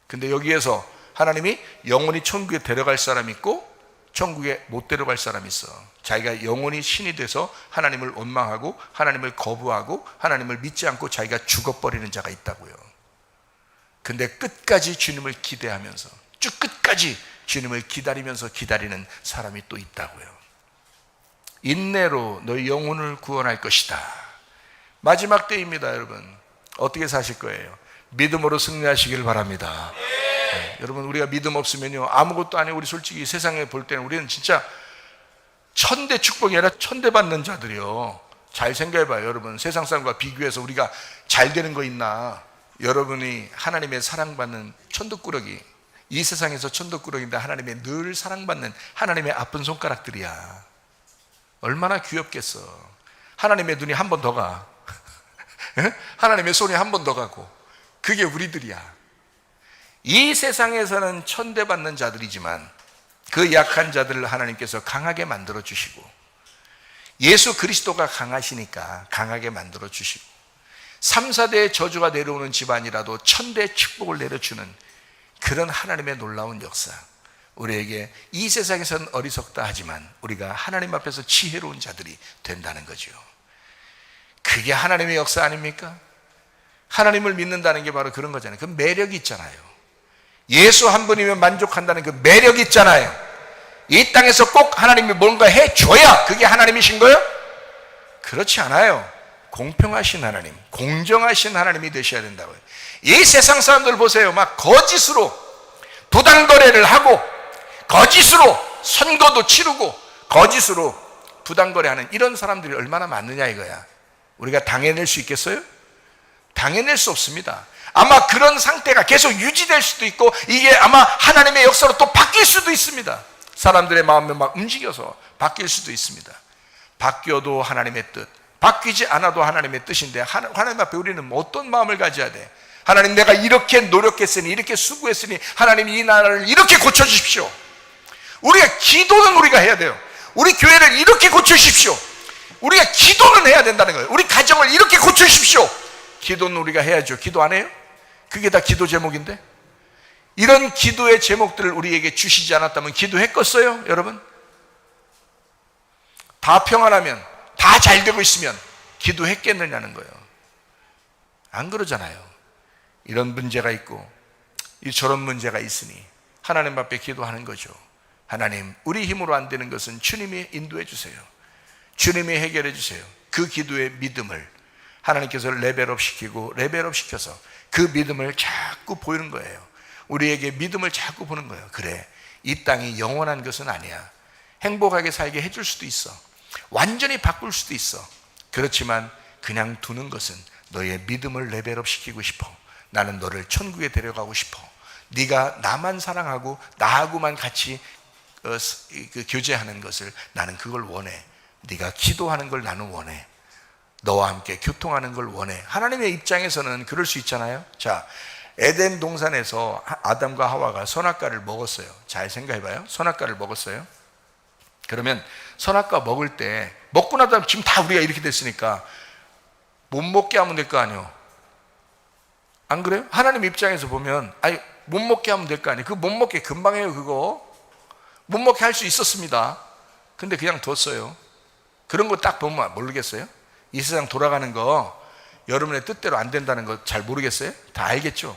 근데 여기에서 하나님이 영원히 천국에 데려갈 사람이 있고 천국에 못 데려갈 사람이 있어. 자기가 영원히 신이 돼서 하나님을 원망하고 하나님을 거부하고 하나님을 믿지 않고 자기가 죽어버리는 자가 있다고요. 근데 끝까지 주님을 기대하면서 쭉 끝까지 주님을 기다리면서 기다리는 사람이 또 있다고요. 인내로 너희 영혼을 구원할 것이다. 마지막 때입니다. 여러분 어떻게 사실 거예요? 믿음으로 승리하시길 바랍니다. 네, 여러분 우리가 믿음 없으면요 아무것도 아니에요. 우리 솔직히 세상에 볼 때는 우리는 진짜 천대 축복이 아니라 천대 받는 자들이요. 잘 생각해봐요. 여러분 세상 사람과 비교해서 우리가 잘 되는 거 있나? 여러분이 하나님의 사랑받는 천덕꾸러기, 이 세상에서 천덕꾸러기인데 하나님의 늘 사랑받는 하나님의 아픈 손가락들이야. 얼마나 귀엽겠어. 하나님의 눈이 한 번 더 가. 하나님의 손이 한 번 더 가고. 그게 우리들이야. 이 세상에서는 천대받는 자들이지만 그 약한 자들을 하나님께서 강하게 만들어 주시고 예수 그리스도가 강하시니까 강하게 만들어 주시고 3, 4대의 저주가 내려오는 집안이라도 천대의 축복을 내려주는 그런 하나님의 놀라운 역사. 우리에게 이 세상에서는 어리석다 하지만 우리가 하나님 앞에서 지혜로운 자들이 된다는 거죠. 그게 하나님의 역사 아닙니까? 하나님을 믿는다는 게 바로 그런 거잖아요. 그 매력이 있잖아요. 예수 한 분이면 만족한다는 그 매력이 있잖아요. 이 땅에서 꼭 하나님이 뭔가 해줘야 그게 하나님이신 거예요? 그렇지 않아요. 공평하신 하나님, 공정하신 하나님이 되셔야 된다고요. 이 세상 사람들 보세요. 막 거짓으로 부당거래를 하고 거짓으로 선거도 치르고 거짓으로 부당거래하는 이런 사람들이 얼마나 많느냐 이거야. 우리가 당해낼 수 있겠어요? 당해낼 수 없습니다. 아마 그런 상태가 계속 유지될 수도 있고 이게 아마 하나님의 역사로 또 바뀔 수도 있습니다. 사람들의 마음이 막 움직여서 바뀔 수도 있습니다. 바뀌어도 하나님의 뜻, 바뀌지 않아도 하나님의 뜻인데 하나님 앞에 우리는 어떤 마음을 가져야 돼? 하나님 내가 이렇게 노력했으니 이렇게 수고했으니 하나님 이 나라를 이렇게 고쳐주십시오. 우리가 기도는 우리가 해야 돼요. 우리 교회를 이렇게 고쳐주십시오. 우리가 기도는 해야 된다는 거예요. 우리 가정을 이렇게 고쳐주십시오. 기도는 우리가 해야죠. 기도 안 해요? 그게 다 기도 제목인데 이런 기도의 제목들을 우리에게 주시지 않았다면 기도했겠어요? 여러분? 다 평안하면 다 잘 되고 있으면 기도했겠느냐는 거예요. 안 그러잖아요. 이런 문제가 있고 저런 문제가 있으니 하나님 앞에 기도하는 거죠. 하나님 우리 힘으로 안 되는 것은 주님이 인도해 주세요. 주님이 해결해 주세요. 그 기도의 믿음을 하나님께서 레벨업 시키고 레벨업 시켜서 그 믿음을 자꾸 보이는 거예요. 우리에게 믿음을 자꾸 보는 거예요. 그래 이 땅이 영원한 것은 아니야. 행복하게 살게 해줄 수도 있어. 완전히 바꿀 수도 있어. 그렇지만 그냥 두는 것은 너의 믿음을 레벨업 시키고 싶어. 나는 너를 천국에 데려가고 싶어. 네가 나만 사랑하고 나하고만 같이 교제하는 것을 나는 그걸 원해. 네가 기도하는 걸 나는 원해. 너와 함께 교통하는 걸 원해. 하나님의 입장에서는 그럴 수 있잖아요. 자, 에덴 동산에서 아담과 하와가 선악과를 먹었어요. 잘 생각해봐요. 선악과를 먹었어요. 그러면 선악과 먹을 때 먹고 나서 지금 다 우리가 이렇게 됐으니까 못 먹게 하면 될 거 아니에요. 안 그래요? 하나님 입장에서 보면 아니 못 먹게 하면 될 거 아니에요. 그거 못 먹게 금방 해요. 그거 못 먹게 할 수 있었습니다. 근데 그냥 뒀어요. 그런 거 딱 보면 모르겠어요? 이 세상 돌아가는 거 여러분의 뜻대로 안 된다는 거 잘 모르겠어요? 다 알겠죠?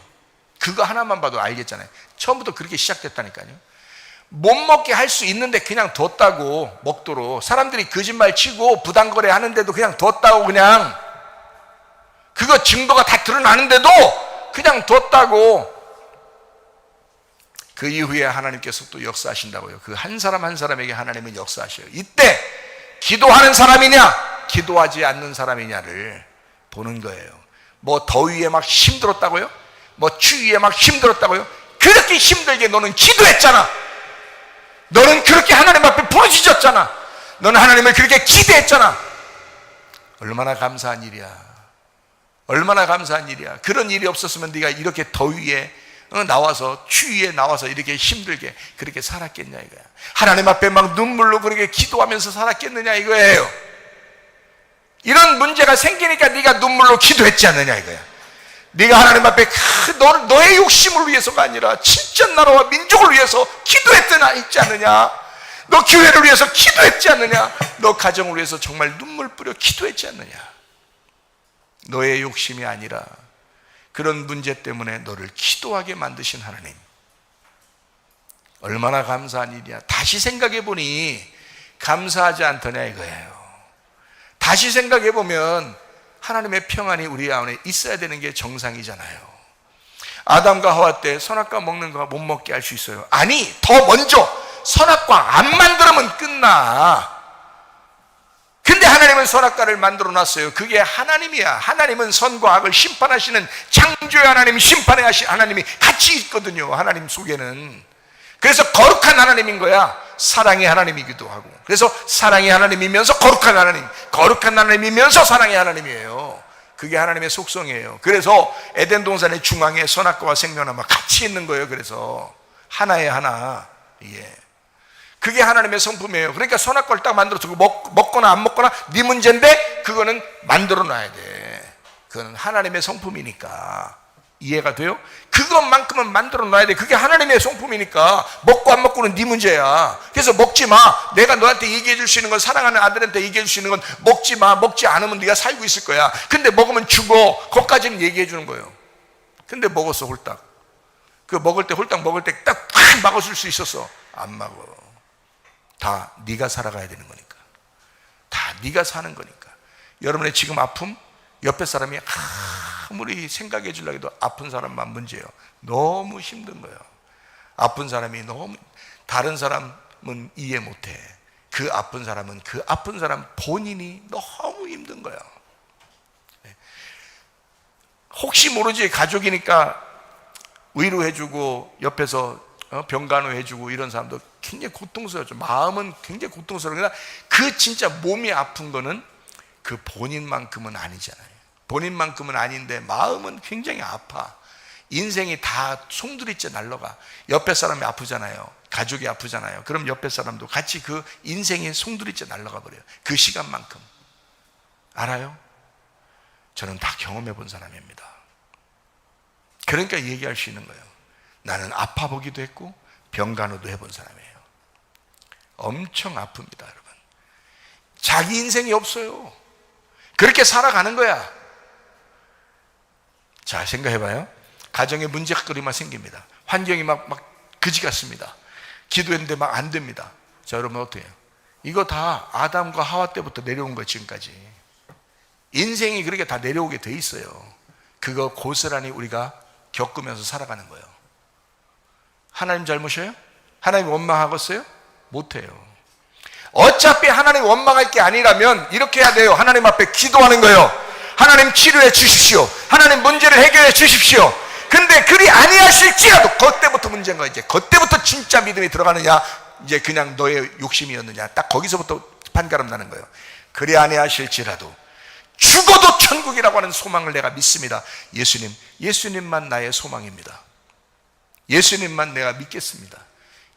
그거 하나만 봐도 알겠잖아요. 처음부터 그렇게 시작됐다니까요. 못 먹게 할 수 있는데 그냥 뒀다고. 먹도록 사람들이 거짓말 치고 부당거래 하는데도 그냥 뒀다고. 그냥 그거 증거가 다 드러나는데도 그냥 뒀다고. 그 이후에 하나님께서 또 역사하신다고요. 그 한 사람 한 사람에게 하나님은 역사하셔요. 이때 기도하는 사람이냐 기도하지 않는 사람이냐를 보는 거예요. 뭐 더위에 막 힘들었다고요? 뭐 추위에 막 힘들었다고요? 그렇게 힘들게 너는 기도했잖아. 너는 그렇게 하나님 앞에 부르짖었잖아. 너는 하나님을 그렇게 기대했잖아. 얼마나 감사한 일이야. 얼마나 감사한 일이야. 그런 일이 없었으면 네가 이렇게 더위에 나와서, 추위에 나와서 이렇게 힘들게 그렇게 살았겠냐 이거야. 하나님 앞에 막 눈물로 그렇게 기도하면서 살았겠느냐 이거예요. 이런 문제가 생기니까 네가 눈물로 기도했지 않느냐 이거야. 네가 하나님 앞에 너의 욕심을 위해서가 아니라 진짜 나라와 민족을 위해서 기도했더나 있지 않느냐. 너 교회를 위해서 기도했지 않느냐. 너 가정을 위해서 정말 눈물 뿌려 기도했지 않느냐. 너의 욕심이 아니라 그런 문제 때문에 너를 기도하게 만드신 하나님, 얼마나 감사한 일이야. 다시 생각해 보니 감사하지 않더냐 이거예요. 다시 생각해 보면 하나님의 평안이 우리 안에 있어야 되는 게 정상이잖아요. 아담과 하와 때 선악과 먹는 거 못 먹게 할 수 있어요? 아니, 더 먼저 선악과 안 만들면 끝나. 근데 하나님은 선악과를 만들어 놨어요. 그게 하나님이야. 하나님은 선과 악을 심판하시는 창조의 하나님, 심판의 하나님이 같이 있거든요. 하나님 속에는. 그래서 거룩한 하나님인 거야. 사랑의 하나님이기도 하고. 그래서 사랑의 하나님이면서 거룩한 하나님, 거룩한 하나님이면서 사랑의 하나님이에요. 그게 하나님의 속성이에요. 그래서 에덴 동산의 중앙에 선악과와 생명나무가 같이 있는 거예요. 그래서 하나의 하나. 예. 그게 하나님의 성품이에요. 그러니까 선악과를 딱 만들어서 먹거나 안 먹거나 네 문제인데 그거는 만들어 놔야 돼. 그거는 하나님의 성품이니까. 이해가 돼요? 그것만큼은 만들어 놔야 돼. 그게 하나님의 성품이니까. 먹고 안 먹고는 네 문제야. 그래서 먹지 마. 내가 너한테 얘기해 줄 수 있는 건, 사랑하는 아들한테 얘기해 줄 수 있는 건 먹지 마. 먹지 않으면 네가 살고 있을 거야. 근데 먹으면 죽어. 그것까지는 얘기해 주는 거예요. 근데 먹었어, 홀딱. 그 먹을 때, 홀딱 먹을 때 딱 막아줄 수 있었어. 안 막어. 다 네가 살아가야 되는 거니까. 다 네가 사는 거니까. 여러분의 지금 아픔, 옆에 사람이 아무리 생각해 주려고 해도 아픈 사람만 문제예요. 너무 힘든 거예요. 아픈 사람이 너무, 다른 사람은 이해 못해. 그 아픈 사람은 그 아픈 사람 본인이 너무 힘든 거예요. 혹시 모르지 가족이니까 위로해주고 옆에서 병간호해주고 이런 사람도 굉장히 고통스러워요. 마음은 굉장히 고통스러워요. 그 진짜 몸이 아픈 거는 그 본인만큼은 아니잖아요. 본인만큼은 아닌데 마음은 굉장히 아파. 인생이 다 송두리째 날라가. 옆에 사람이 아프잖아요. 가족이 아프잖아요. 그럼 옆에 사람도 같이 그 인생이 송두리째 날라가 버려요. 그 시간만큼. 알아요? 저는 다 경험해 본 사람입니다. 그러니까 얘기할 수 있는 거예요. 나는 아파 보기도 했고 병간호도 해본 사람이에요. 엄청 아픕니다, 여러분. 자기 인생이 없어요. 그렇게 살아가는 거야. 자, 생각해봐요. 가정에 문제거리만 생깁니다. 환경이 막 그지 같습니다. 기도했는데 막 안 됩니다. 자, 여러분 어떻게 해요? 이거 다 아담과 하와 때부터 내려온 거예요. 지금까지 인생이 그렇게 다 내려오게 돼 있어요. 그거 고스란히 우리가 겪으면서 살아가는 거예요. 하나님 잘못이에요? 하나님 원망하겠어요? 못해요. 어차피 하나님 원망할 게 아니라면 이렇게 해야 돼요. 하나님 앞에 기도하는 거예요. 하나님 치료해 주십시오. 하나님 문제를 해결해 주십시오. 근데 그리 아니하실지라도 그때부터 문제인 거야. 이제 그때부터 진짜 믿음이 들어가느냐, 이제 그냥 너의 욕심이었느냐, 딱 거기서부터 판가름 나는 거예요. 그리 아니하실지라도 죽어도 천국이라고 하는 소망을 내가 믿습니다. 예수님만 나의 소망입니다. 예수님만 내가 믿겠습니다.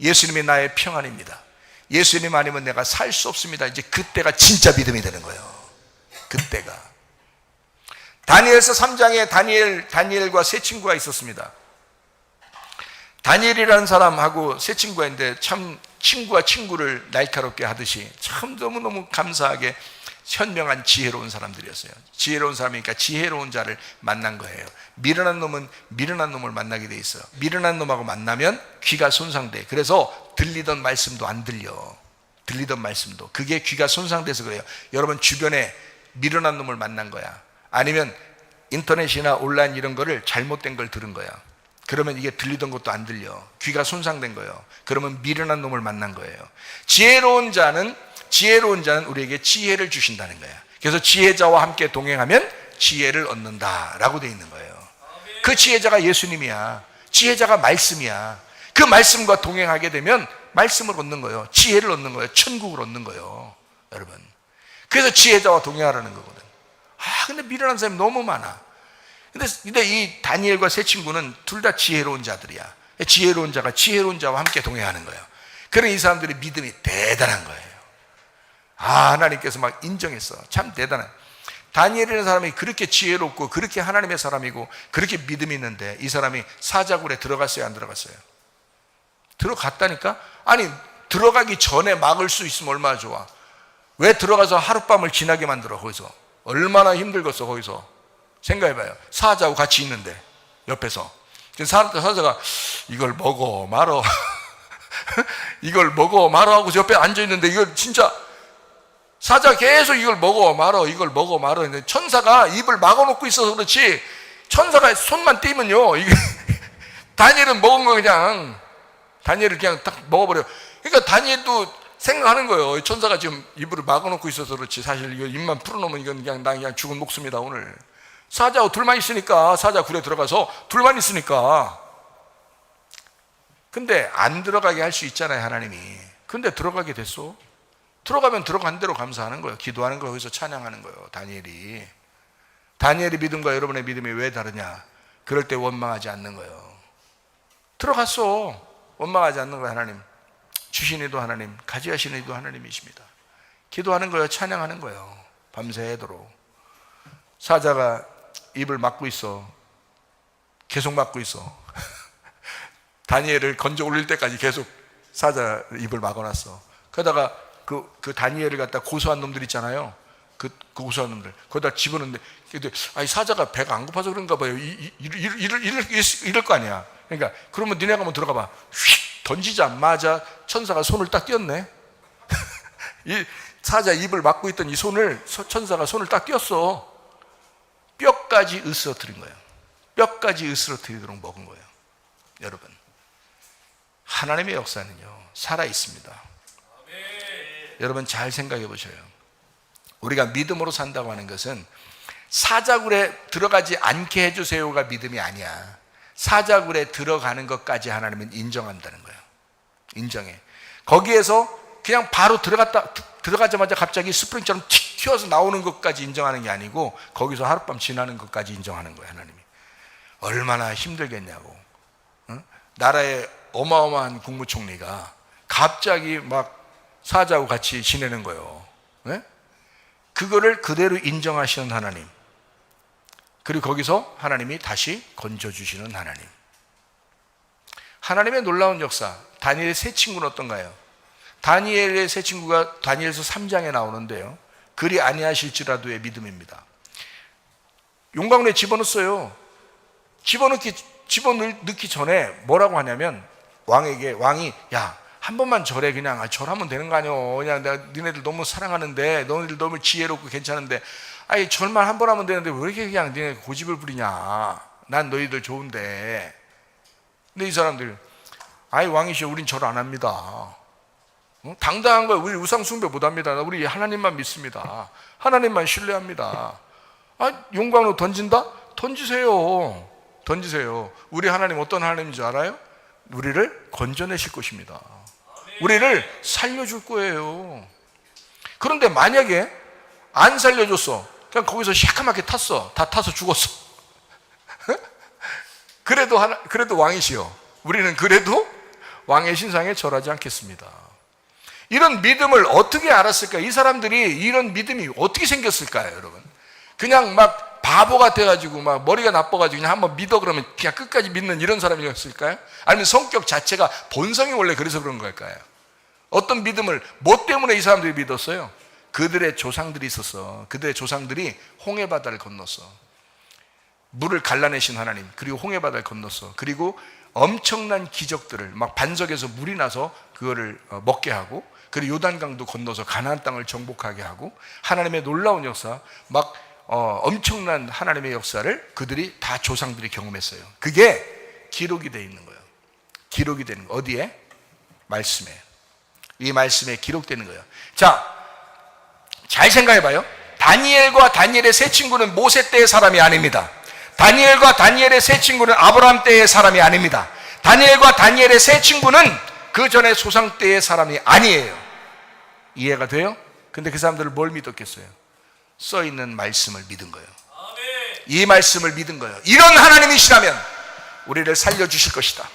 예수님이 나의 평안입니다. 예수님 아니면 내가 살 수 없습니다. 이제 그때가 진짜 믿음이 되는 거예요. 그때가. 다니엘서 3장에 다니엘과 세 친구가 있었습니다. 다니엘이라는 사람하고 세 친구가 있는데 참 친구와 친구를 날카롭게 하듯이 참 너무너무 감사하게 현명한 지혜로운 사람들이었어요. 지혜로운 사람이니까 지혜로운 자를 만난 거예요. 미련한 놈은 미련한 놈을 만나게 돼 있어요. 미련한 놈하고 만나면 귀가 손상돼. 그래서 들리던 말씀도 안 들려. 들리던 말씀도. 그게 귀가 손상돼서 그래요. 여러분 주변에 미련한 놈을 만난 거야. 아니면 인터넷이나 온라인 이런 거를 잘못된 걸 들은 거야. 그러면 이게 들리던 것도 안 들려. 귀가 손상된 거예요. 그러면 미련한 놈을 만난 거예요. 지혜로운 자는 우리에게 지혜를 주신다는 거야. 그래서 지혜자와 함께 동행하면 지혜를 얻는다라고 되어 있는 거예요. 그 지혜자가 예수님이야. 지혜자가 말씀이야. 그 말씀과 동행하게 되면 말씀을 얻는 거예요. 지혜를 얻는 거예요. 천국을 얻는 거예요. 여러분, 그래서 지혜자와 동행하라는 거거든. 근데 미련한 사람이 너무 많아. 근데 이 다니엘과 세 친구는 둘 다 지혜로운 자들이야. 지혜로운 자가 지혜로운 자와 함께 동행하는 거예요. 그런 이 사람들의 믿음이 대단한 거예요. 하나님께서 막 인정했어. 참 대단해. 다니엘이라는 사람이 그렇게 지혜롭고 그렇게 하나님의 사람이고 그렇게 믿음이 있는데 이 사람이 사자굴에 들어갔어요, 안 들어갔어요? 들어갔다니까? 아니, 들어가기 전에 막을 수 있으면 얼마나 좋아. 왜 들어가서 하룻밤을 지나게 만들어? 거기서 얼마나 힘들겠어. 거기서 생각해봐요. 사자하고 같이 있는데 옆에서 사자가 이걸 먹어 말어 이걸 먹어 말어 하고 옆에 앉아있는데 이걸 진짜 사자가 계속 이걸 먹어 말어 이걸 먹어 말어 했는데 천사가 입을 막아놓고 있어서 그렇지 천사가 손만 띄면요 이게 다니엘은 먹은 거 그냥 다니엘을 그냥 딱 먹어버려. 그러니까 다니엘도 생각하는 거예요. 천사가 지금 입을 막아놓고 있어서 그렇지 사실 이거 입만 풀어놓으면 이건 그냥 나 그냥 죽은 목숨이다 오늘. 사자하고 둘만 있으니까 사자 굴에 들어가서 둘만 있으니까. 근데 안 들어가게 할 수 있잖아요 하나님이. 근데 들어가게 됐어. 들어가면 들어간 대로 감사하는 거예요. 기도하는 거예요. 거기서 찬양하는 거예요. 다니엘의 믿음과 여러분의 믿음이 왜 다르냐? 그럴 때 원망하지 않는 거예요. 들어갔어. 원망하지 않는 거예요. 하나님 주신 이도 하나님, 가져가시는 이도 하나님이십니다. 기도하는 거예요. 찬양하는 거예요. 밤새도록. 사자가 입을 막고 있어. 계속 막고 있어. 다니엘을 건져 올릴 때까지 계속 사자 입을 막아놨어. 그러다가 그 다니엘을 갖다 고소한 놈들 있잖아요. 그 고소한 놈들 거기다 집어넣는데 아니 사자가 배가 안 고파서 그런가 봐요. 이럴 거 아니야. 그러니까 그러면 니네가 한번 들어가 봐. 휙 던지자마자 천사가 손을 딱 띄었네. 이 사자 입을 막고 있던 이 손을 천사가 손을 딱 띄었어. 뼈까지 으스러뜨린 거예요. 뼈까지 으스러뜨리도록 먹은 거예요. 여러분, 하나님의 역사는요 살아있습니다. 여러분 잘 생각해 보셔요. 우리가 믿음으로 산다고 하는 것은 사자굴에 들어가지 않게 해주세요가 믿음이 아니야. 사자굴에 들어가는 것까지 하나님은 인정한다는 거예요. 인정해. 거기에서 그냥 바로 들어가자마자 갑자기 스프링처럼 틱 튀어서 나오는 것까지 인정하는 게 아니고 거기서 하룻밤 지나는 것까지 인정하는 거예요. 하나님이 얼마나 힘들겠냐고. 응? 나라의 어마어마한 국무총리가 갑자기 막 사자하고 같이 지내는 거예요. 네? 그거를 그대로 인정하시는 하나님, 그리고 거기서 하나님이 다시 건져주시는 하나님. 하나님의 놀라운 역사. 다니엘의 세 친구는 어떤가요? 다니엘의 세 친구가 다니엘서 3장에 나오는데요, 그리 아니하실지라도의 믿음입니다. 용광로에 집어넣었어요. 집어넣기 전에 뭐라고 하냐면 왕이 야 한 번만 절해. 그냥 절하면 되는 거 아니오. 그냥 내가 니네들 너무 사랑하는데, 너희들 너무 지혜롭고 괜찮은데, 아니 절만 한 번 하면 되는데 왜 이렇게 그냥 니네 고집을 부리냐. 난 너희들 좋은데. 근데 이 사람들 아이 왕이시여 우린 절 안 합니다. 당당한 거예요. 우리 우상 숭배 못 합니다. 우리 하나님만 믿습니다. 하나님만 신뢰합니다. 용광로 던진다? 던지세요. 우리 하나님 어떤 하나님인 줄 알아요? 우리를 건져내실 것입니다. 우리를 살려줄 거예요. 그런데 만약에 안 살려줬어. 그냥 거기서 시커멓게 탔어. 다 타서 죽었어. 그래도 왕이시여 우리는 그래도 왕의 신상에 절하지 않겠습니다. 이런 믿음을 어떻게 알았을까? 이 사람들이 이런 믿음이 어떻게 생겼을까요, 여러분? 그냥 막 바보 같아가지고 막 머리가 나빠가지고 그냥 한번 믿어 그러면 그냥 끝까지 믿는 이런 사람이었을까요? 아니면 성격 자체가 본성이 원래 그래서 그런 걸까요? 어떤 믿음을 뭐 때문에 이 사람들이 믿었어요? 그들의 조상들이 있었어. 그들의 조상들이 홍해바다를 건넜어. 물을 갈라내신 하나님, 그리고 홍해바다를 건넜어. 그리고 엄청난 기적들을 막 반석에서 물이 나서 그거를 먹게 하고, 그리고 요단강도 건너서 가나안 땅을 정복하게 하고, 하나님의 놀라운 역사, 막 엄청난 하나님의 역사를 그들이 다 조상들이 경험했어요. 그게 기록이 되어 있는 거예요. 기록이 되는 거. 어디에? 말씀에. 이 말씀에 기록되는 거예요. 자, 잘 생각해봐요. 다니엘과 다니엘의 세 친구는 모세 때의 사람이 아닙니다. 다니엘과 다니엘의 세 친구는 아브라함 때의 사람이 아닙니다. 다니엘과 다니엘의 세 친구는 그 전에 소상 때의 사람이 아니에요. 이해가 돼요? 근데 그 사람들을 뭘 믿었겠어요? 써있는 말씀을 믿은 거예요. 이 말씀을 믿은 거예요. 이런 하나님이시라면 우리를 살려주실 것이다,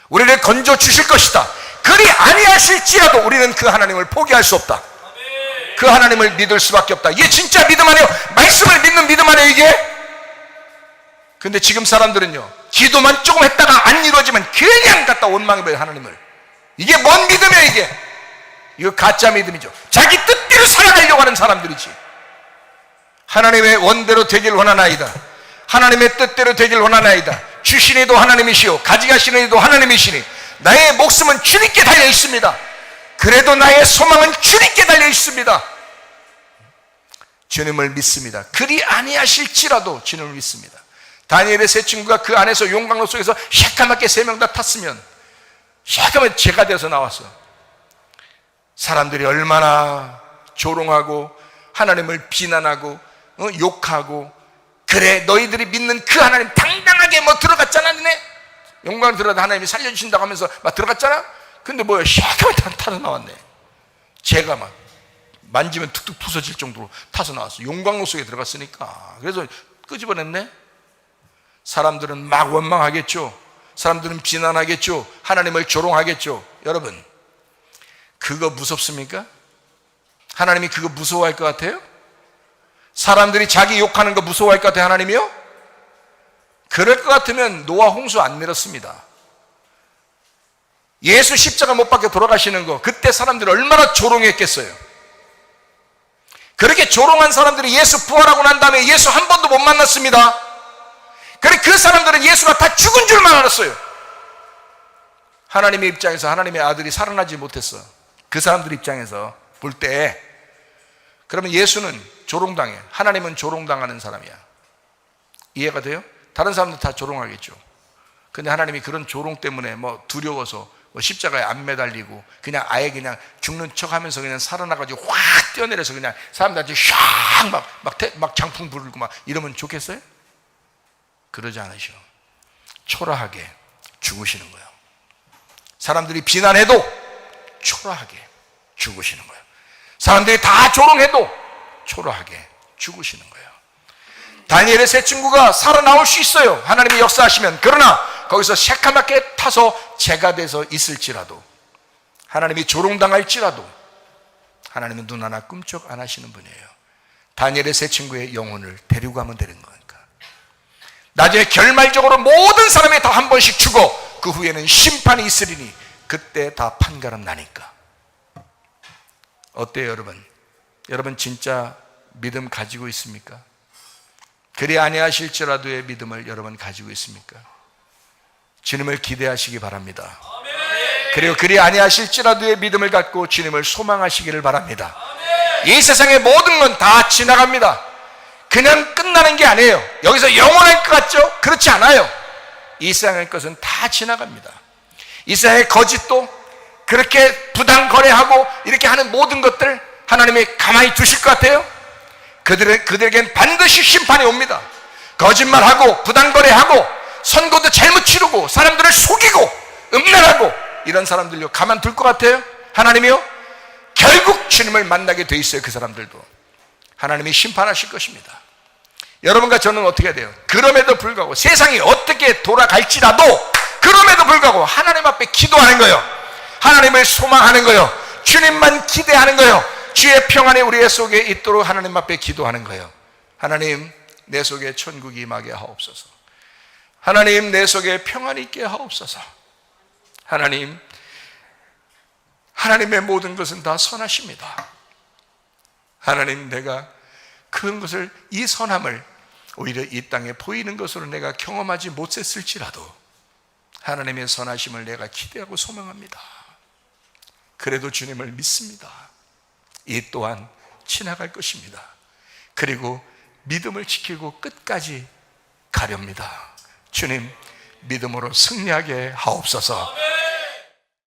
우리를 건져주실 것이다. 그리 아니하실지라도 우리는 그 하나님을 포기할 수 없다. 그 하나님을 믿을 수밖에 없다. 이게 진짜 믿음 아니에요? 말씀을 믿는 믿음 아니에요 이게? 근데 지금 사람들은요, 기도만 조금 했다가 안 이루어지면 그냥 갖다 원망해버려요 하나님을. 이게 뭔 믿음이에요 이게? 이거 가짜 믿음이죠. 자기 뜻대로 살아가려고 하는 사람들이지. 하나님의 원대로 되길 원하나이다, 하나님의 뜻대로 되길 원하나이다. 주시니도 하나님이시오, 가져가시는 이도 하나님이시니 나의 목숨은 주님께 달려 있습니다. 그래도 나의 소망은 주님께 달려 있습니다. 주님을 믿습니다. 그리 아니하실지라도 주님을 믿습니다. 다니엘의 세 친구가 그 안에서 용광로 속에서 새까맣게 세 명 다 탔으면 새까맣게 죄가 되어서 나왔어. 사람들이 얼마나 조롱하고 하나님을 비난하고 욕하고, 그래 너희들이 믿는 그 하나님 당당하게 뭐 들어갔잖아, 너네 용광로 들어가도 하나님이 살려주신다고 하면서 막 들어갔잖아. 근데 뭐야, 새까맣게 타서 나왔네. 죄가 막 만지면 툭툭 부서질 정도로 타서 나왔어. 용광로 속에 들어갔으니까. 그래서 끄집어냈네. 사람들은 막 원망하겠죠. 사람들은 비난하겠죠. 하나님을 조롱하겠죠. 여러분, 그거 무섭습니까? 하나님이 그거 무서워할 것 같아요? 사람들이 자기 욕하는 거 무서워할 것 같아요 하나님이요? 그럴 것 같으면 노아 홍수 안 내렸습니다. 예수 십자가 못 박혀 돌아가시는 거, 그때 사람들이 얼마나 조롱했겠어요. 그렇게 조롱한 사람들이 예수 부활하고 난 다음에 예수 한 번도 못 만났습니다. 그래 그 사람들은 예수가 다 죽은 줄만 알았어요. 하나님의 입장에서 하나님의 아들이 살아나지 못했어. 그 사람들 입장에서 볼 때, 그러면 예수는 조롱당해, 하나님은 조롱당하는 사람이야. 이해가 돼요? 다른 사람들 다 조롱하겠죠. 근데 하나님이 그런 조롱 때문에 뭐 두려워서 뭐 십자가에 안 매달리고 그냥 아예 그냥 죽는 척 하면서 그냥 살아나가지고 확 뛰어내려서 그냥 사람들한테 샥 막 장풍 부르고 막 이러면 좋겠어요? 그러지 않으셔. 초라하게 죽으시는 거예요. 사람들이 비난해도 초라하게 죽으시는 거예요. 사람들이 다 조롱해도 초라하게 죽으시는 거예요. 다니엘의 세 친구가 살아나올 수 있어요, 하나님이 역사하시면. 그러나 거기서 새까맣게 타서 죄가 돼서 있을지라도, 하나님이 조롱당할지라도 하나님은 눈 하나 꿈쩍 안 하시는 분이에요. 다니엘의 세 친구의 영혼을 데리고 가면 되는 거니까. 나중에 결말적으로 모든 사람이 다 한 번씩 죽어 그 후에는 심판이 있으리니 그때 다 판가름 나니까. 어때요 여러분? 여러분 진짜 믿음 가지고 있습니까? 그리 아니하실지라도의 믿음을 여러분 가지고 있습니까? 주님을 기대하시기 바랍니다. 그리고 그리 아니하실지라도의 믿음을 갖고 주님을 소망하시기를 바랍니다. 이 세상의 모든 건 다 지나갑니다. 그냥 끝나는 게 아니에요. 여기서 영원할 것 같죠? 그렇지 않아요. 이 세상의 것은 다 지나갑니다. 이 세상의 거짓도, 그렇게 부당 거래하고 이렇게 하는 모든 것들 하나님이 가만히 두실 것 같아요? 그들에겐 반드시 심판이 옵니다. 거짓말하고 부당 거래하고 선거도 잘못 치르고 사람들을 속이고 음란하고 이런 사람들요 가만 둘 것 같아요? 하나님이요? 결국 주님을 만나게 돼 있어요. 그 사람들도 하나님이 심판하실 것입니다. 여러분과 저는 어떻게 해야 돼요? 그럼에도 불구하고 세상이 어떻게 돌아갈지라도 그럼에도 불구하고 하나님 앞에 기도하는 거예요. 하나님을 소망하는 거예요. 주님만 기대하는 거예요. 주의 평안이 우리 속에 있도록 하나님 앞에 기도하는 거예요. 하나님, 내 속에 천국이 임하게 하옵소서. 하나님, 내 속에 평안이 있게 하옵소서. 하나님, 하나님의 모든 것은 다 선하십니다. 하나님, 내가 그런 것을, 이 선함을 오히려 이 땅에 보이는 것으로 내가 경험하지 못했을지라도 하나님의 선하심을 내가 기대하고 소망합니다. 그래도 주님을 믿습니다. 이 또한 지나갈 것입니다. 그리고 믿음을 지키고 끝까지 가렵니다. 주님, 믿음으로 승리하게 하옵소서.